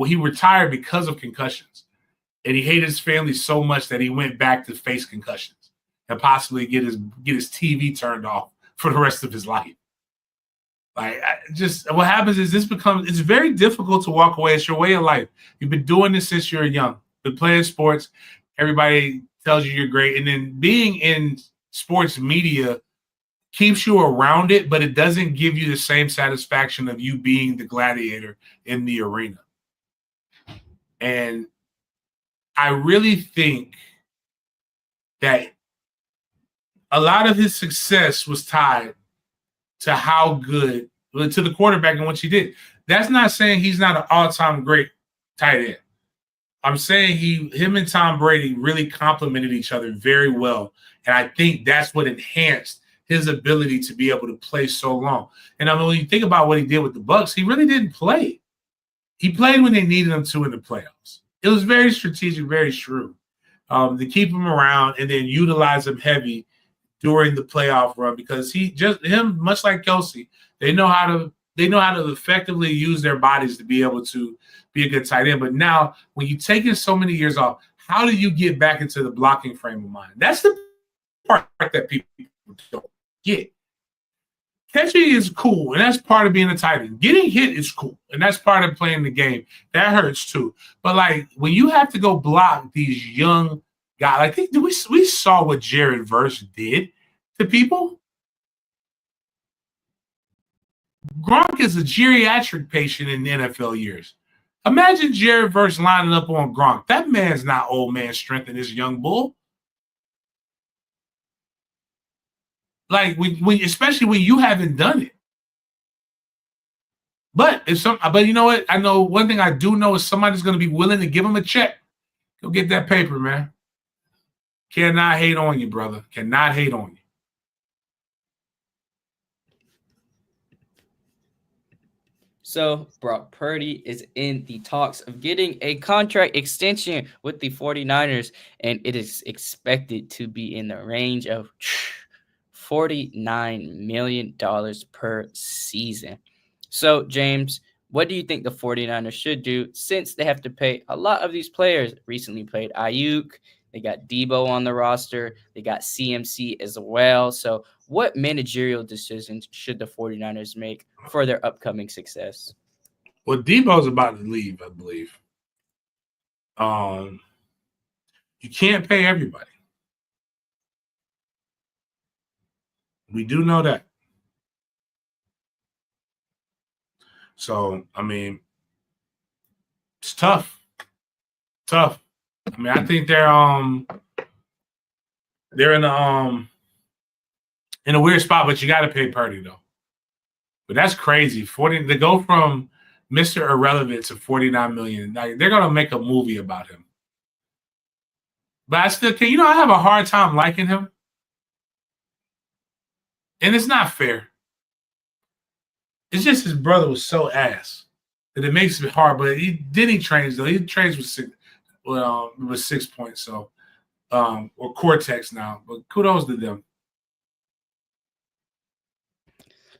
he retired because of concussions. And he hated his family so much that he went back to face concussions and possibly get his TV turned off for the rest of his life. What happens is it's very difficult to walk away. It's your way of life. You've been doing this since you're young. Been playing sports. Everybody tells you you're great. And then being in sports media keeps you around it, but it doesn't give you the same satisfaction of you being the gladiator in the arena. And I really think that a lot of his success was tied to how good, to the quarterback and what he did. That's not saying he's not an all-time great tight end. I'm saying him and Tom Brady really complemented each other very well. And I think that's what enhanced his ability to be able to play so long. And I mean, when you think about what he did with the Bucks, he really didn't play. He played when they needed him to in the playoffs. It was very strategic, very shrewd to keep him around and then utilize him heavy during the playoff run because much like Kelsey, they know how to effectively use their bodies to be able to be a good tight end. But now, when you take it so many years off, how do you get back into the blocking frame of mind? That's the part that people don't get. Catching is cool, and that's part of being a tight end. Getting hit is cool, and that's part of playing the game. That hurts too. But like when you have to go block these young guys, I think we saw what Jared Verse did to people. Gronk is a geriatric patient in the NFL years. Imagine Jared Verse lining up on Gronk. That man's not old man strength in this young bull. Like especially when you haven't done it. But you know what? I know one thing I do know is somebody's going to be willing to give him a check. Go get that paper, man. Cannot hate on you, brother. Cannot hate on you. So Brock Purdy is in the talks of getting a contract extension with the 49ers, and it is expected to be in the range of $49 million per season. So, James, what do you think the 49ers should do since they have to pay a lot of these players? Recently played Ayuk. They got Debo on the roster. They got CMC as well. So what managerial decisions should the 49ers make for their upcoming success? Well, Debo's about to leave, I believe. You can't pay everybody. We do know that. So, I mean, it's tough. Tough. I mean, I think they're in a weird spot, but you got to pay Purdy though. But that's crazy. To go from Mr. Irrelevant to $49 million. Like, they're gonna make a movie about him. But I still can. I have a hard time liking him, and it's not fair. It's just his brother was so ass that it makes it hard. But he trains though. He trains with 6 points. So or Cortex now. But kudos to them.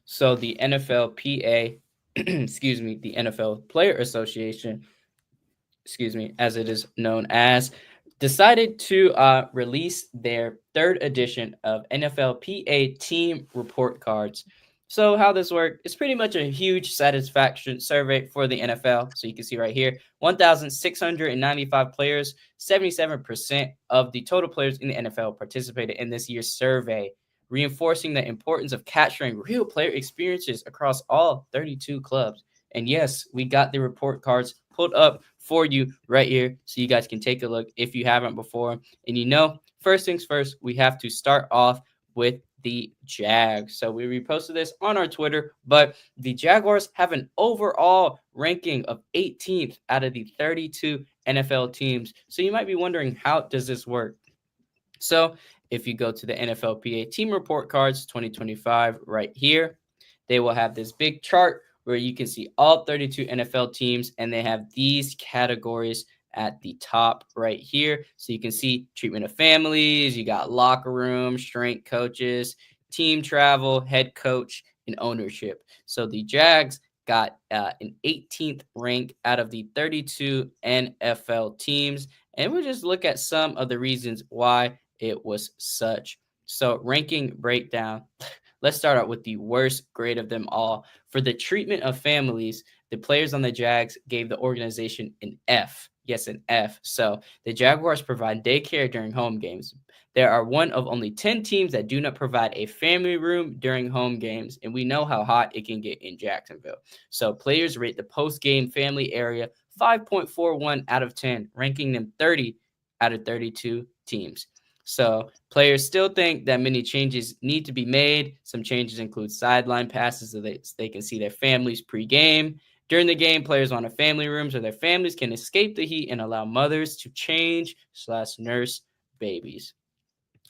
So the NFLPA, the NFL Player Association, as it is known as, decided to release their third edition of NFLPA team report cards. So how this works, it's pretty much a huge satisfaction survey for the NFL. So you can see right here, 1,695 players, 77% of the total players in the NFL participated in this year's survey, reinforcing the importance of capturing real player experiences across all 32 clubs. And yes, we got the report cards pulled up for you right here so you guys can take a look if you haven't before. And first things first, we have to start off with the Jags. So we reposted this on our Twitter, but the Jaguars have an overall ranking of 18th out of the 32 NFL teams. So you might be wondering, how does this work? So if you go to the NFLPA team report cards 2025 right here, they will have this big chart where you can see all 32 NFL teams, and they have these categories at the top right here. So you can see treatment of families, you got locker room, strength coaches, team travel, head coach, and ownership. So the Jags got an 18th rank out of the 32 NFL teams. And we'll just look at some of the reasons why it was such. So ranking breakdown. Let's start out with the worst grade of them all. For the treatment of families, the players on the Jags gave the organization an F. Yes, an F. So the Jaguars provide daycare during home games. There are one of only 10 teams that do not provide a family room during home games, and we know how hot it can get in Jacksonville. So players rate the post-game family area 5.41 out of 10, ranking them 30 out of 32 teams. So players still think that many changes need to be made. Some changes include sideline passes so they can see their families pre-game. During the game, players want a family rooms where their families can escape the heat and allow mothers to change/nurse babies.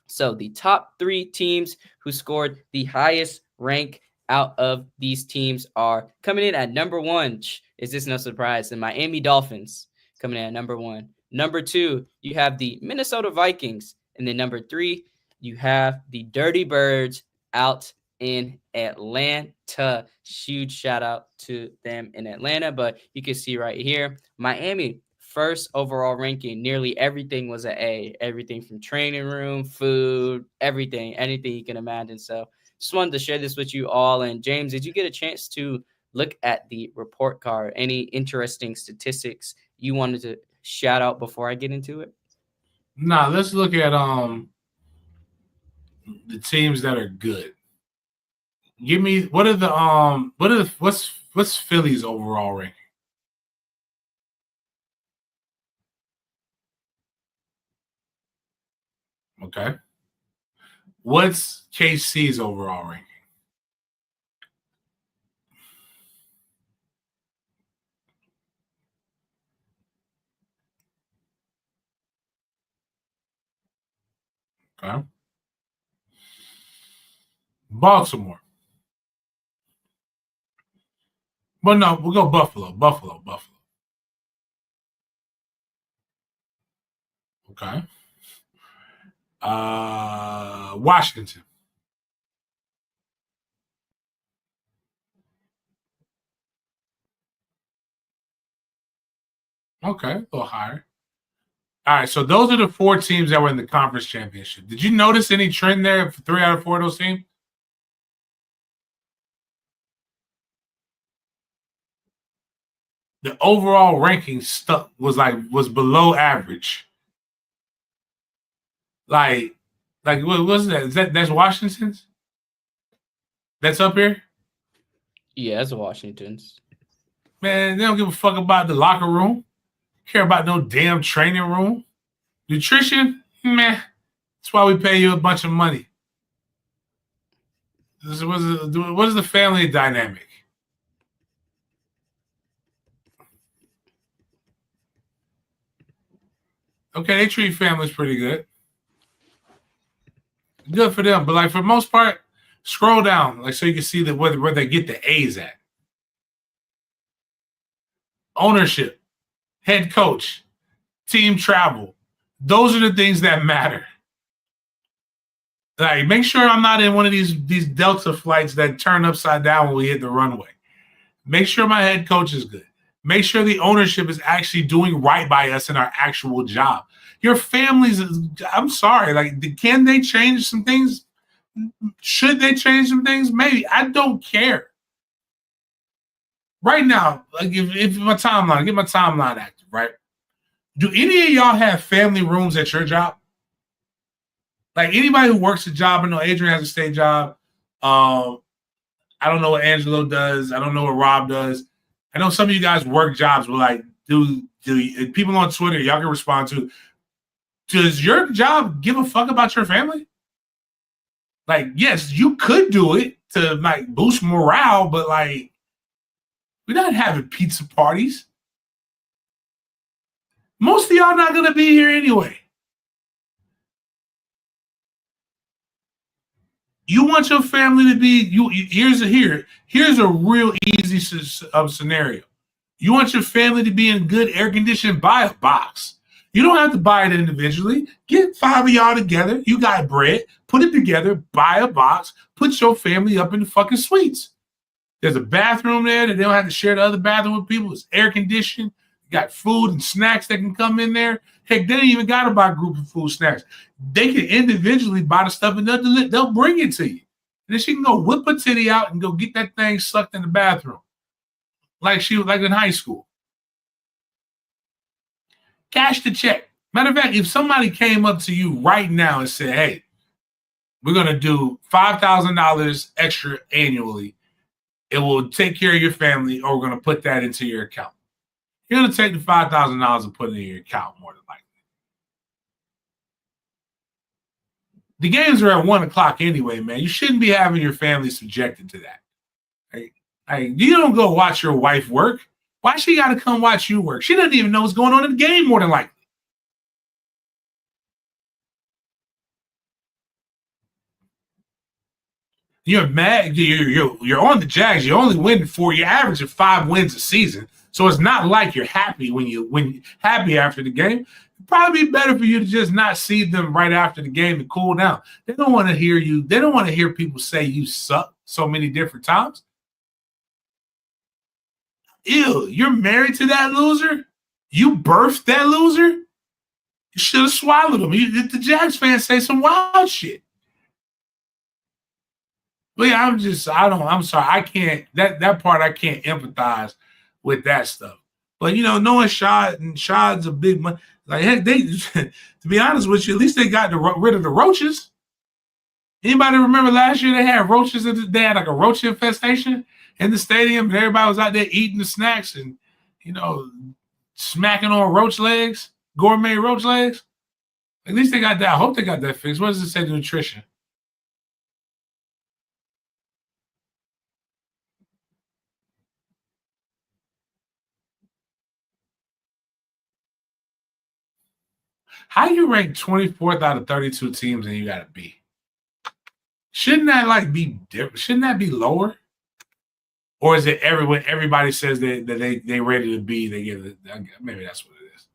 So the top 3 teams who scored the highest rank out of these teams are coming in at number 1. Is this no surprise? The Miami Dolphins coming in at number 1. Number 2, you have the Minnesota Vikings. And then number 3, you have the Dirty Birds out in Atlanta. Huge shout out to them in Atlanta. But you can see right here, Miami, first overall ranking. Nearly everything was an A. Everything from training room, food, anything you can imagine. So just wanted to share this with you all. And James, did you get a chance to look at the report card? Any interesting statistics you wanted to shout out before I get into it? Nah, let's look at the teams that are good. Give me what's Philly's overall ranking? Okay. What's KC's overall ranking? Okay. Baltimore. Well, no, we'll go Buffalo. Okay. Washington. Okay, a little higher. All right, so those are the 4 teams that were in the conference championship. Did you notice any trend there for 3 out of 4 of those teams? The overall ranking was below average. Like what was that? That's Washington's? That's up here? Yeah, it's Washington's. Man, they don't give a fuck about the locker room. Care about no damn training room. Nutrition, meh. That's why we pay you a bunch of money. What is the family dynamic? Okay, they treat families pretty good. Good for them. But like for the most part, scroll down like so you can see where they get the A's at. Ownership, head coach, team travel. Those are the things that matter. Like, make sure I'm not in one of these Delta flights that turn upside down when we hit the runway. Make sure my head coach is good. Make sure the ownership is actually doing right by us in our actual job. Your families, I'm sorry, like, can they change some things? Should they change some things? Maybe. I don't care. Right now, like if my timeline, get my timeline active, right? Do any of y'all have family rooms at your job? Like anybody who works a job, I know Adrian has a state job. I don't know what Angelo does. I don't know what Rob does. I know some of you guys work jobs, but like, do people on Twitter, y'all can respond to, does your job give a fuck about your family? Like, yes, you could do it to like boost morale, but like, we're not having pizza parties. Most of y'all not gonna be here anyway. You want your family to be here's a real easy scenario. You want your family to be in good air conditioning, buy a box. You don't have to buy it individually. Get 5 of y'all together. You got bread, put it together, buy a box, put your family up in the fucking suites. There's a bathroom there that they don't have to share the other bathroom with people. It's air conditioned. You got food and snacks that can come in there. Heck, they ain't even got to buy group of food snacks. They can individually buy the stuff and they'll bring it to you. And then she can go whip a titty out and go get that thing sucked in the bathroom. Like she was like in high school. Cash the check. Matter of fact, if somebody came up to you right now and said, hey, we're going to do $5,000 extra annually, it will take care of your family, or we're going to put that into your account. You're going to take the $5,000 and put it in your account more than likely. The games are at 1 o'clock anyway, man. You shouldn't be having your family subjected to that. Right? You don't go watch your wife work. Why she got to come watch you work? She doesn't even know what's going on in the game more than likely. You're mad. You're on the Jags. You only win 4. You're averaging 5 wins a season. So it's not like you're happy when happy after the game. It'd probably be better for you to just not see them right after the game and cool down. They don't want to hear you. They don't want to hear people say you suck so many different times. Ew, you're married to that loser? You birthed that loser? You should have swallowed him. The Jags fans say some wild shit. But yeah, I'm sorry. I can't, that part I can't empathize with that stuff. But, knowing Shad's a big money. Like, heck, to be honest with you, at least they got rid of the roaches. Anybody remember last year they had roaches? They had like a roach infestation in the stadium, and everybody was out there eating the snacks and, smacking on roach legs, gourmet roach legs. At least they got that. I hope they got that fixed. What does it say to nutrition? How do you rank 24th out of 32 teams and you got a B? Shouldn't that be different? Shouldn't that be lower? Or is it everybody says that they ready to be, they give it? Maybe that's what it is.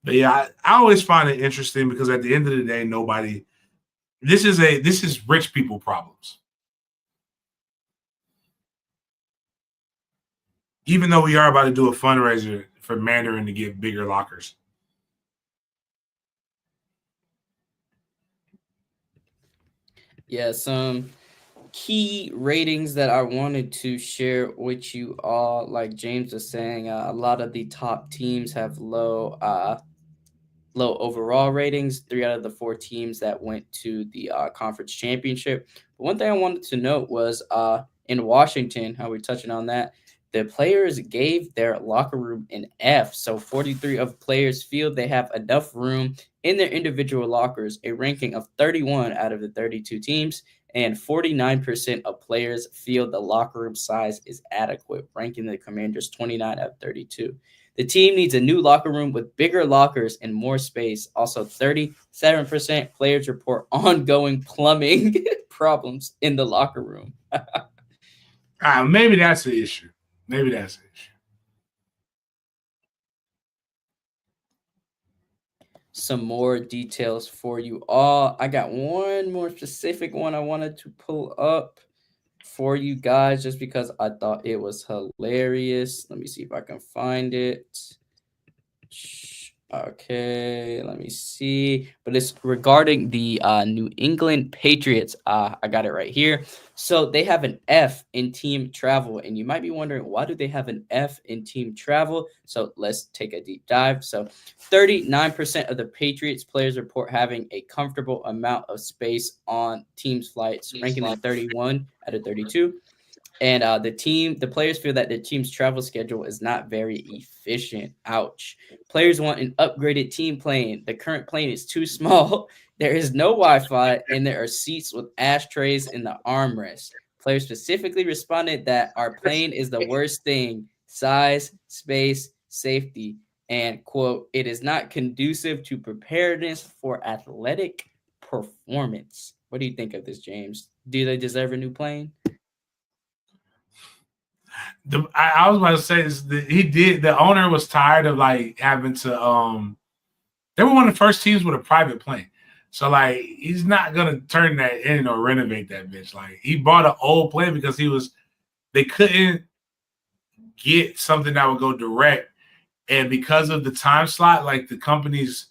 But yeah, I always find it interesting because at the end of the day, this is rich people problems. Even though we are about to do a fundraiser for Mandarin to get bigger lockers. Yeah, some key ratings that I wanted to share with you all. Like James was saying, a lot of the top teams have low overall ratings. 3 out of the 4 teams that went to the conference championship. But one thing I wanted to note was in Washington, how we're touching on that, the players gave their locker room an F. So 43 of players feel they have enough room in their individual lockers, a ranking of 31 out of the 32 teams. And 49% of players feel the locker room size is adequate, ranking the Commanders 29 out of 32. The team needs a new locker room with bigger lockers and more space. Also, 37% players report ongoing plumbing problems in the locker room. Maybe that's the issue. Some more details for you all. I got one more specific one I wanted to pull up for you guys just because I thought it was hilarious. Let me see if I can find it. Okay, let me see. But it's regarding the New England Patriots. I got it right here. So they have an F in team travel. And you might be wondering, why do they have an F in team travel? So let's take a deep dive. So 39% of the Patriots players report having a comfortable amount of space on team's flights, ranking them 31 out of 32. And the players feel that the team's travel schedule is not very efficient. Ouch. Players want an upgraded team plane. The current plane is too small. There is no Wi-Fi, and there are seats with ashtrays in the armrest. Players specifically responded that our plane is the worst thing. Size, space, safety, and, quote, it is not conducive to preparedness for athletic performance. What do you think of this, James? Do they deserve a new plane? I was about to say this, the owner was tired of having to they were one of the first teams with a private plane. So he's not gonna turn that in or renovate that bitch. He bought an old plane because they couldn't get something that would go direct. And because of the time slot, the companies,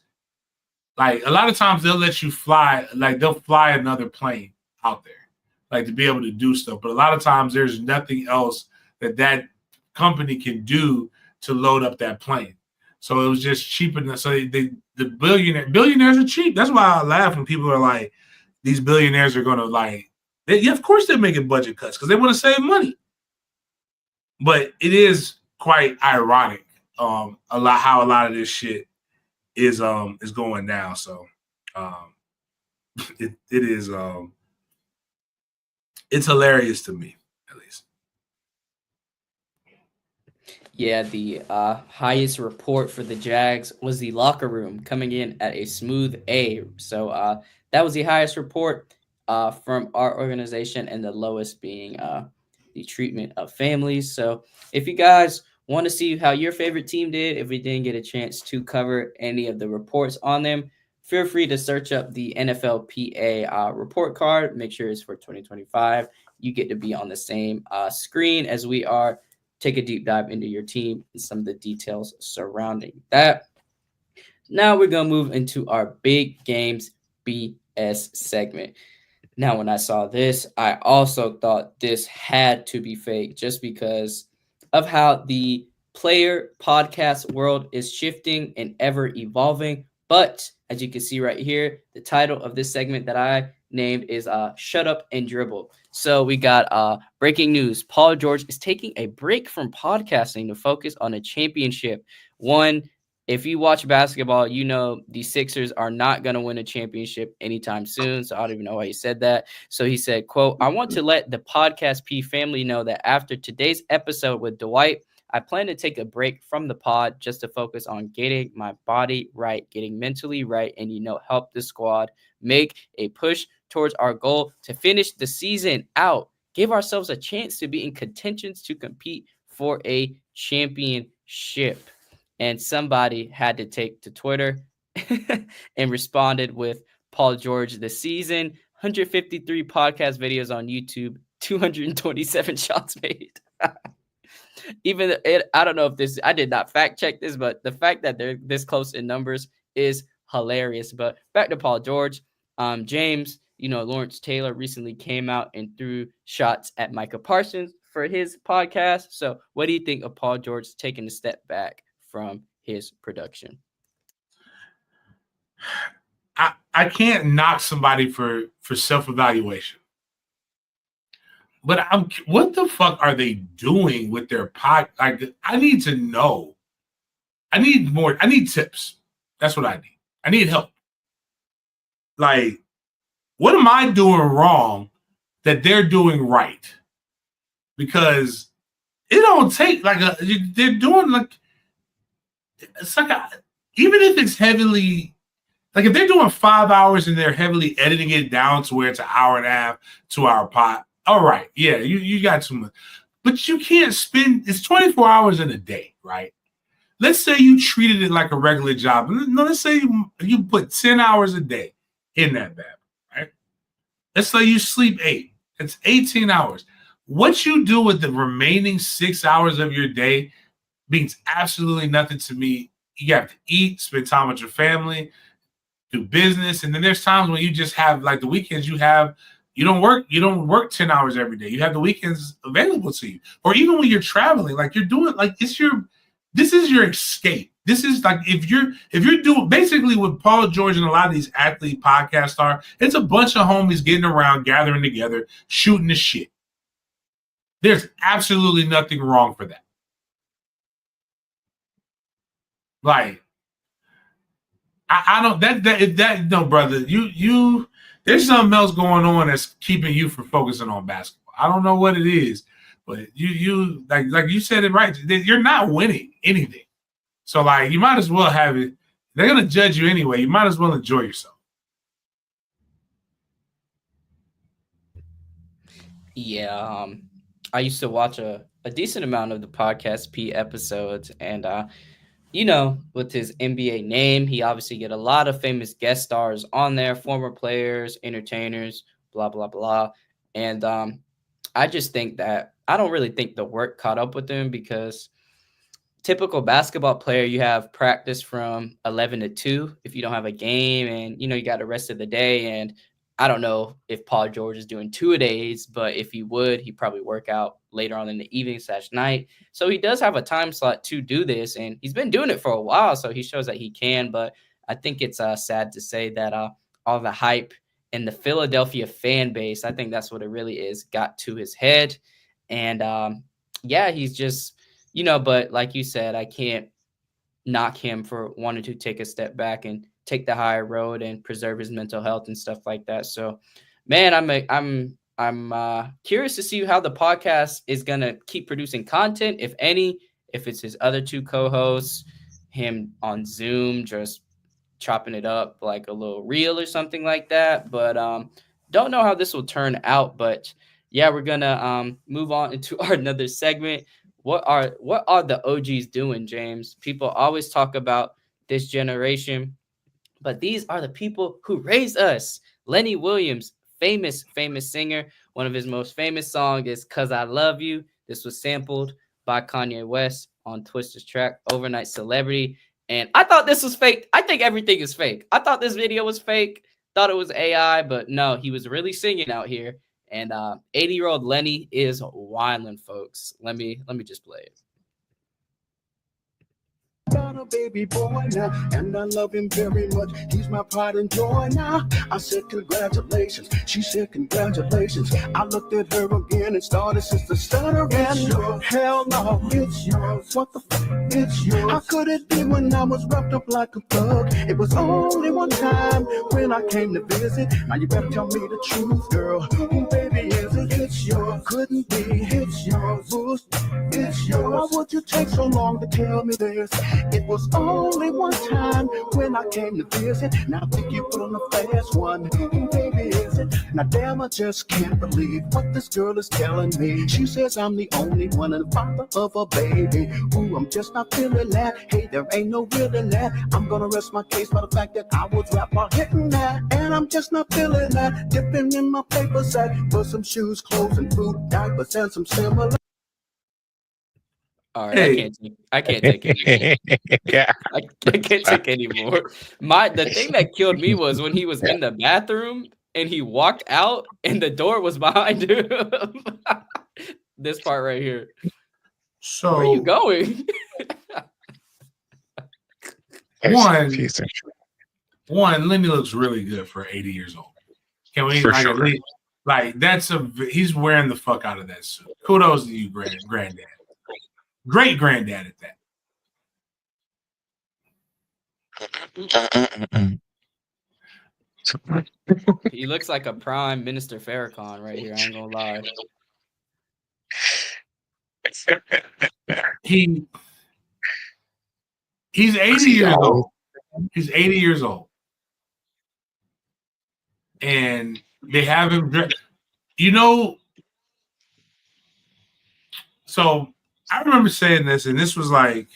a lot of times they'll let you fly, they'll fly another plane out there, to be able to do stuff. But a lot of times there's nothing else that company can do to load up that plane. So it was just cheap enough. So the billionaires are cheap. That's why I laugh when people are like, these billionaires are going to of course they're making budget cuts because they want to save money. But it is quite ironic how a lot of this shit is going down. So it is It's hilarious to me, at least. Yeah, the highest report for the Jags was the locker room coming in at a smooth A. So that was the highest report from our organization, and the lowest being the treatment of families. So if you guys want to see how your favorite team did, if we didn't get a chance to cover any of the reports on them, feel free to search up the NFLPA report card. Make sure it's for 2025. You get to be on the same screen as we are. Take a deep dive into your team and some of the details surrounding that. Now we're going to move into our big games BS segment. Now, when I saw this, I also thought this had to be fake just because of how the player podcast world is shifting and ever evolving. But as you can see right here, the title of this segment that I named is Shut Up and Dribble. So we got breaking news. Paul George is taking a break from podcasting to focus on a championship. One, if you watch basketball, you know the Sixers are not going to win a championship anytime soon. So I don't even know why he said that. So he said, quote, I want to let the Podcast P family know that after today's episode with Dwight, I plan to take a break from the pod just to focus on getting my body right, getting mentally right, and, help the squad make a push towards our goal to finish the season out, give ourselves a chance to be in contentions to compete for a championship. And somebody had to take to Twitter and responded with Paul George this season, 153 podcast videos on YouTube, 227 shots made. I don't know if I did not fact check this, but the fact that they're this close in numbers is hilarious. But back to Paul George. James, Lawrence Taylor recently came out and threw shots at Micah Parsons for his podcast. So what do you think of Paul George taking a step back from his production? I can't knock somebody for self-evaluation. But what the fuck are they doing with their pod? Like, I need to know. I need more. I need tips. That's what I need. I need help. Like, what am I doing wrong that they're doing right? Because it don't take they're doing it's even if it's heavily, if they're doing 5 hours and they're heavily editing it down to where it's an hour and a half, 2 hour pod. All right. Yeah, you got too much. But you can't it's 24 hours in a day, right? Let's say you treated it like a regular job. No, let's say you put 10 hours a day in that bad, right? Let's say you sleep 8. It's 18 hours. What you do with the remaining 6 hours of your day means absolutely nothing to me. You have to eat, spend time with your family, do business. And then there's times when you just have, the weekends you don't work 10 hours every day. You have the weekends available to you. Or even when you're traveling, you're doing, this is your escape. This is if you're doing basically what Paul George and a lot of these athlete podcasts are, it's a bunch of homies getting around, gathering together, shooting the shit. There's absolutely nothing wrong for that. I don't no, brother, you there's something else going on that's keeping you from focusing on basketball. I don't know what it is, but you like you said it right. You're not winning anything. So you might as well have it. They're gonna judge you anyway. You might as well enjoy yourself. Yeah, I used to watch a decent amount of the Podcast P episodes, and with his NBA name, he obviously get a lot of famous guest stars on there, former players, entertainers, blah blah blah. And I just think that I don't really think the work caught up with him, because typical basketball player, you have practice from 11 to 2 if you don't have a game, and you got the rest of the day. And I don't know if Paul George is doing 2-a-days, but if he would, he'd probably work out later on in the evening/night. So he does have a time slot to do this, and he's been doing it for a while, so he shows that he can. But I think it's sad to say that all the hype and the Philadelphia fan base, I think that's what it really is, got to his head. And yeah, he's just, but like you said, I can't knock him for wanting to take a step back and take the higher road and preserve his mental health and stuff like that. So, man, I'm I'm curious to see how the podcast is going to keep producing content, if any, if it's his other two co-hosts, him on Zoom, just chopping it up like a little reel or something like that. But don't know how this will turn out. But yeah, we're going to move on into our another segment. What are the OGs doing, James? People always talk about this generation, but these are the people who raised us. Lenny Williams, famous singer. One of his most famous songs is "Cause I Love You." This was sampled by Kanye West on Twista's track "Overnight Celebrity." And I thought this was fake. I think everything is fake. I thought this video was fake. Thought it was AI, but no, he was really singing out here. And 80-year-old Lenny is wildin', folks. Let me just play it. Got a baby boy now, and I love him very much. He's my pride and joy now. I said congratulations. She said congratulations. I looked at her again and started sister stuttering. Hell no, it's yours. What the fuck? It's yours. How could it be when I was wrapped up like a thug? It was only one time when I came to visit. Now you better tell me the truth, girl. Who baby is it? It's yours. Couldn't be. It's yours. It's yours. Why would you take so long to tell me this? It was only one time when I came to visit. Now I think you put on the fast one. Who baby is it? Now damn, I just can't believe what this girl is telling me. She says I'm the only one and the father of a baby. Ooh, I'm just not feeling that. Hey, there ain't no real in that. I'm gonna rest my case by the fact that I was rap while hitting that. And I'm just not feeling that. Dipping in my paper sack for some shoes, clothes, and food, diapers, and some similar. All right, I can't take anymore. Yeah. I can't take anymore. The thing that killed me was when he was in the bathroom and he walked out and the door was behind him. This part right here. So where are you going? One, Lenny looks really good for 80 years old. Can we For sure. like he's wearing the fuck out of that suit. Kudos to you, granddad. Great granddad at that. He looks like a prime Minister Farrakhan right here. I ain't gonna lie. He's 80 years old. He's 80 years old. And they have him, so I remember saying this, and this was like,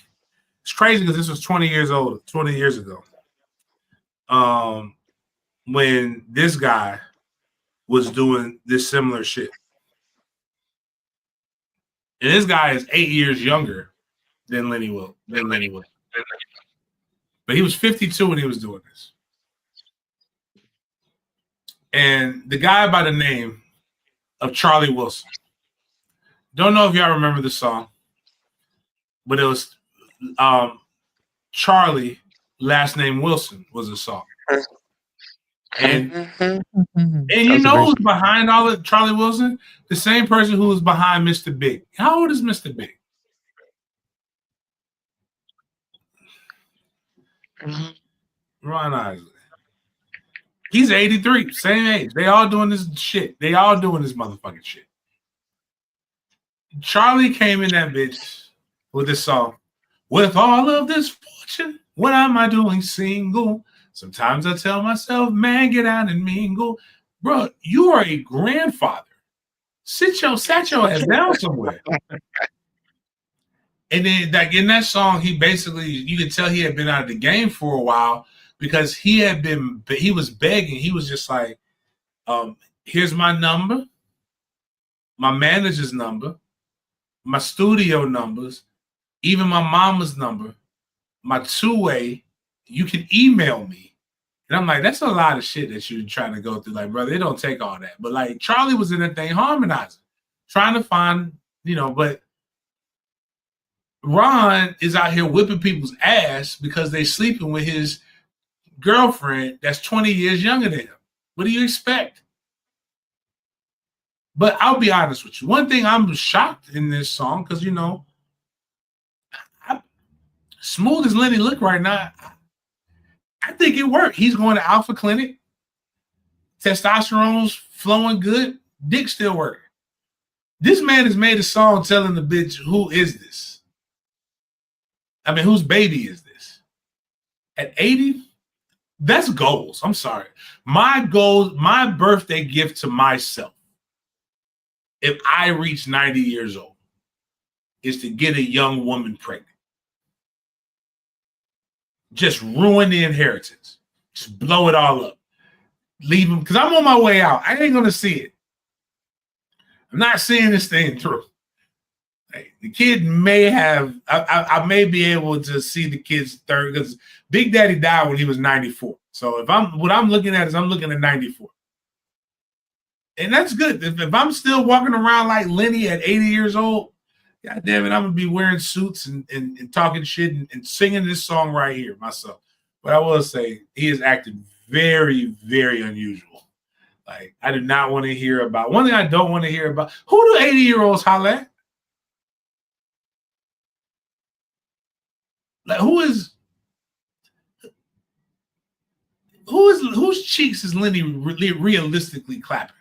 it's crazy because this was 20 years ago. When this guy was doing this similar shit. And this guy is 8 years younger than Lenny Will. But he was 52 when he was doing this. And the guy by the name of Charlie Wilson. Don't know if y'all remember the song, but it was Charlie, last name Wilson was the song. And you know who's behind all of Charlie Wilson? The same person who was behind Mr. Big. How old is Mr. Big? Ron Isley. He's 83, same age. They all doing this shit. They all doing this motherfucking shit. Charlie came in that bitch with this song. With all of this fortune, what am I doing single? Sometimes I tell myself, man, get out and mingle. Bro, you are a grandfather. Sat your ass down somewhere. And then like in that song, he basically, you could tell he had been out of the game for a while because he was begging. He was just like, here's my number, my manager's number, my studio numbers, even my mama's number, my two-way, you can email me. And I'm like, that's a lot of shit that you're trying to go through. Like, brother, it don't take all that. But like Charlie was in that thing harmonizing, trying to find, but Ron is out here whipping people's ass because they're sleeping with his girlfriend that's 20 years younger than him. What do you expect? But I'll be honest with you. One thing I'm shocked in this song, because, smooth as Lenny look right now, I think it worked. He's going to Alpha Clinic. Testosterone's flowing good. Dick still working. This man has made a song telling the bitch, who is this? I mean, whose baby is this? At 80, that's goals. I'm sorry. My goals, my birthday gift to myself, if I reach 90 years old, is to get a young woman pregnant. Just ruin the inheritance. Just blow it all up. Leave him, because I'm on my way out. I ain't going to see it. I'm not seeing this thing through. Like, the kid may have, I may be able to see the kid's third, because Big Daddy died when he was 94. So what I'm looking at is I'm looking at 94. And that's good. If I'm still walking around like Lenny at 80 years old, God damn it, I'm going to be wearing suits and talking shit and singing this song right here myself. But I will say, he has acted very, very unusual. Like, I do not want to hear about, one thing I don't want to hear about, who do 80-year-olds holler at? Like, whose cheeks is Lenny realistically clapping?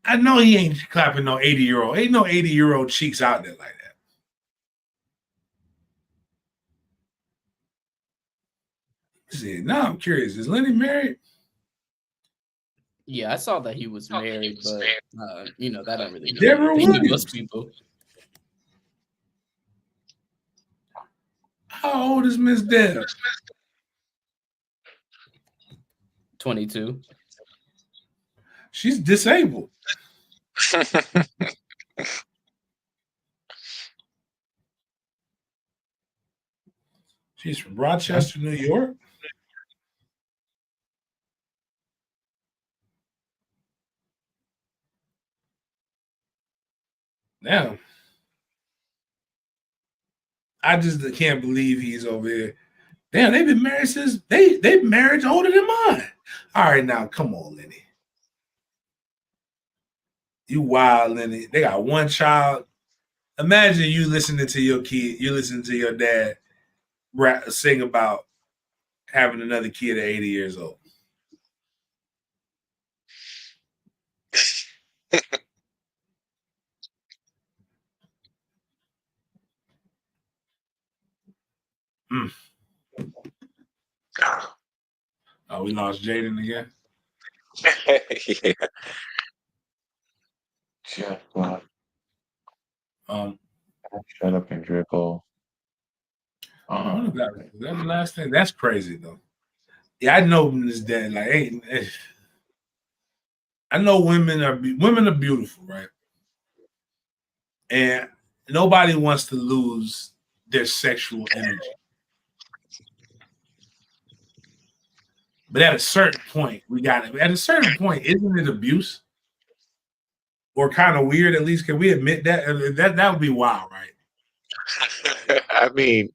I know he ain't clapping no 80-year-old. Ain't no 80-year-old cheeks out there like that. See, now I'm curious. Is Lenny married? Yeah, I saw that he was married, but that don't really mean Deborah anything to Williams. most people. How old is Miss Deb? 22. She's disabled. She's from Rochester, New York. Damn. I just can't believe he's over here. Damn, they've been married since they've marriage older than mine. All right, now come on, Lenny. You wild, Lenny. They got one child. Imagine you listening to your kid, you listening to your dad sing about having another kid at 80 years old. Oh, we lost Jaden again. Yeah. Shut up. Shut up and dribble. That the last thing. That's crazy though. Yeah, I know this dad. Like, I know women are beautiful, right? And nobody wants to lose their sexual energy. But at a certain point, at a certain point, isn't it abuse? Or kind of weird, at least? Can we admit that? That would be wild, right? I mean,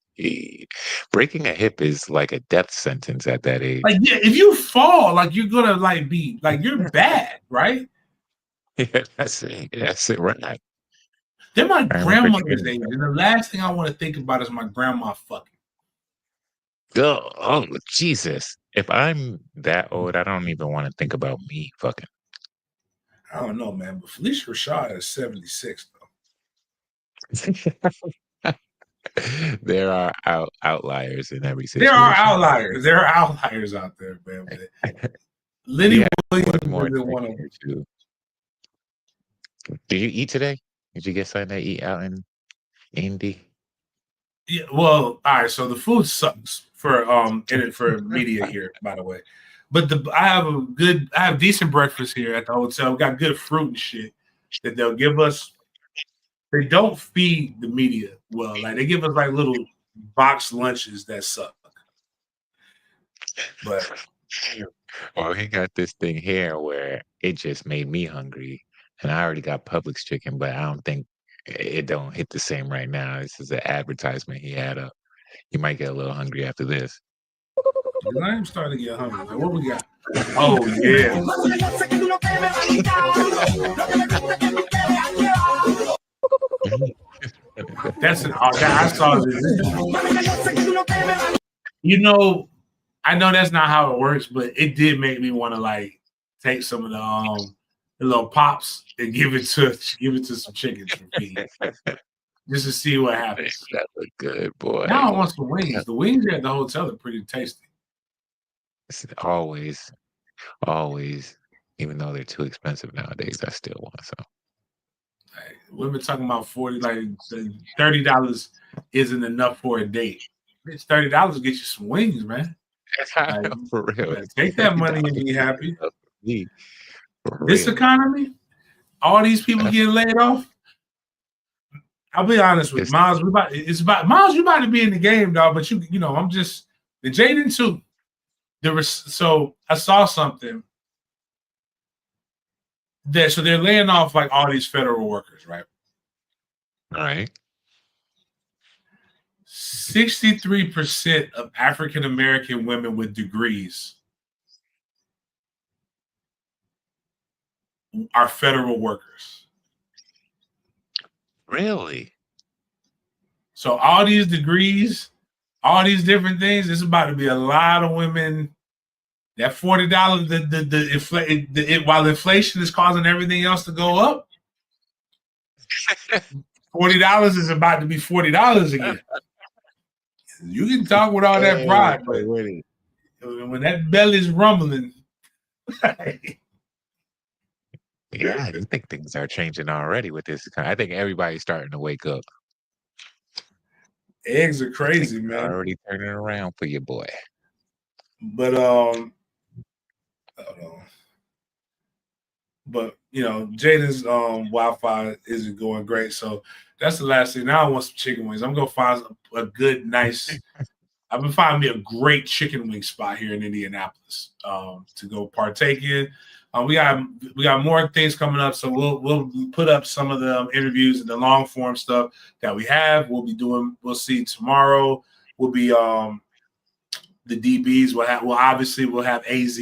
breaking a hip is like a death sentence at that age. Like, yeah, if you fall, like, you're gonna like be like, you're bad, right? Yeah, that's it. That's it, right? They're my grandmother's age, and the last thing I want to think about is my grandma fucking. Oh, Jesus. If I'm that old, I don't even want to think about me fucking. I don't know, man, but Felicia Rashad is 76, though. There are outliers in every situation. There are outliers. There are outliers out there, man. But Lenny Williams is one of them. Too. Did you eat today? Did you get something to eat out in Indy? Yeah, well, all right. So the food sucks for media here, by the way. But I have decent breakfast here at the hotel. We got good fruit and shit that they'll give us. They don't feed the media well. Like, they give us like little box lunches that suck. But well, he got this thing here where it just made me hungry, and I already got Publix chicken, but I don't think it don't hit the same right now. This is an advertisement he had up. You might get a little hungry after this. I am starting to get hungry. Like, what we got? Oh yeah. That's an I saw this. You know, I know that's not how it works, but it did make me want to like take some of the little pops and give it to some chickens for feed, just to see what happens. That look good, boy. Now I want some wings. The wings at the hotel are pretty tasty. It's always, even though they're too expensive nowadays, I still want some. Like, women talking about $30 isn't enough for a date. It's $30 to get you some wings, man. Like, For real. take that money and be happy. Me, for This real. economy, all these people getting laid off. I'll be honest with Miles. Miles. You about to be in the game, dog. But you know, I'm just the Jaden too. So I saw something so they're laying off like all these federal workers, right? All right. 63% of African American women with degrees are federal workers. Really? So all these degrees, all these different things, there's about to be a lot of women. That $40, while inflation is causing everything else to go up, $40 is about to be $40 again. You can talk with all that pride, but when that belly's rumbling, yeah, I do think things are changing already with this. I think everybody's starting to wake up. Eggs are crazy, man. Already turning around for your boy. But I don't know. But you know, Jaden's Wi-Fi isn't going great, so that's the last thing. Now I want some chicken wings. I'm gonna find a good, nice. I've been finding me a great chicken wing spot here in Indianapolis to go partake in. We got more things coming up, so we'll put up some of the interviews and the long form stuff that we have. We'll be doing. We'll see tomorrow. We'll be the DBs. We'll have AZ.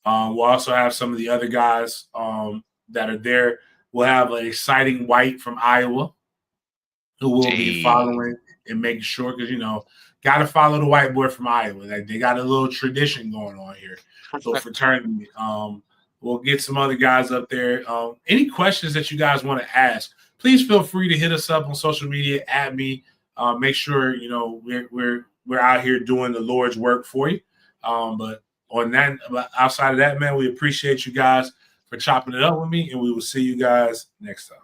We'll also have some of the other guys that are there. We'll have an exciting white from Iowa who will be following and making sure, because, you know, got to follow the white boy from Iowa. They got a little tradition going on here, little fraternity. We'll get some other guys up there. Any questions that you guys want to ask, please feel free to hit us up on social media, at me. Make sure, you know, we're out here doing the Lord's work for you. But outside of that, man, we appreciate you guys for chopping it up with me, and we will see you guys next time.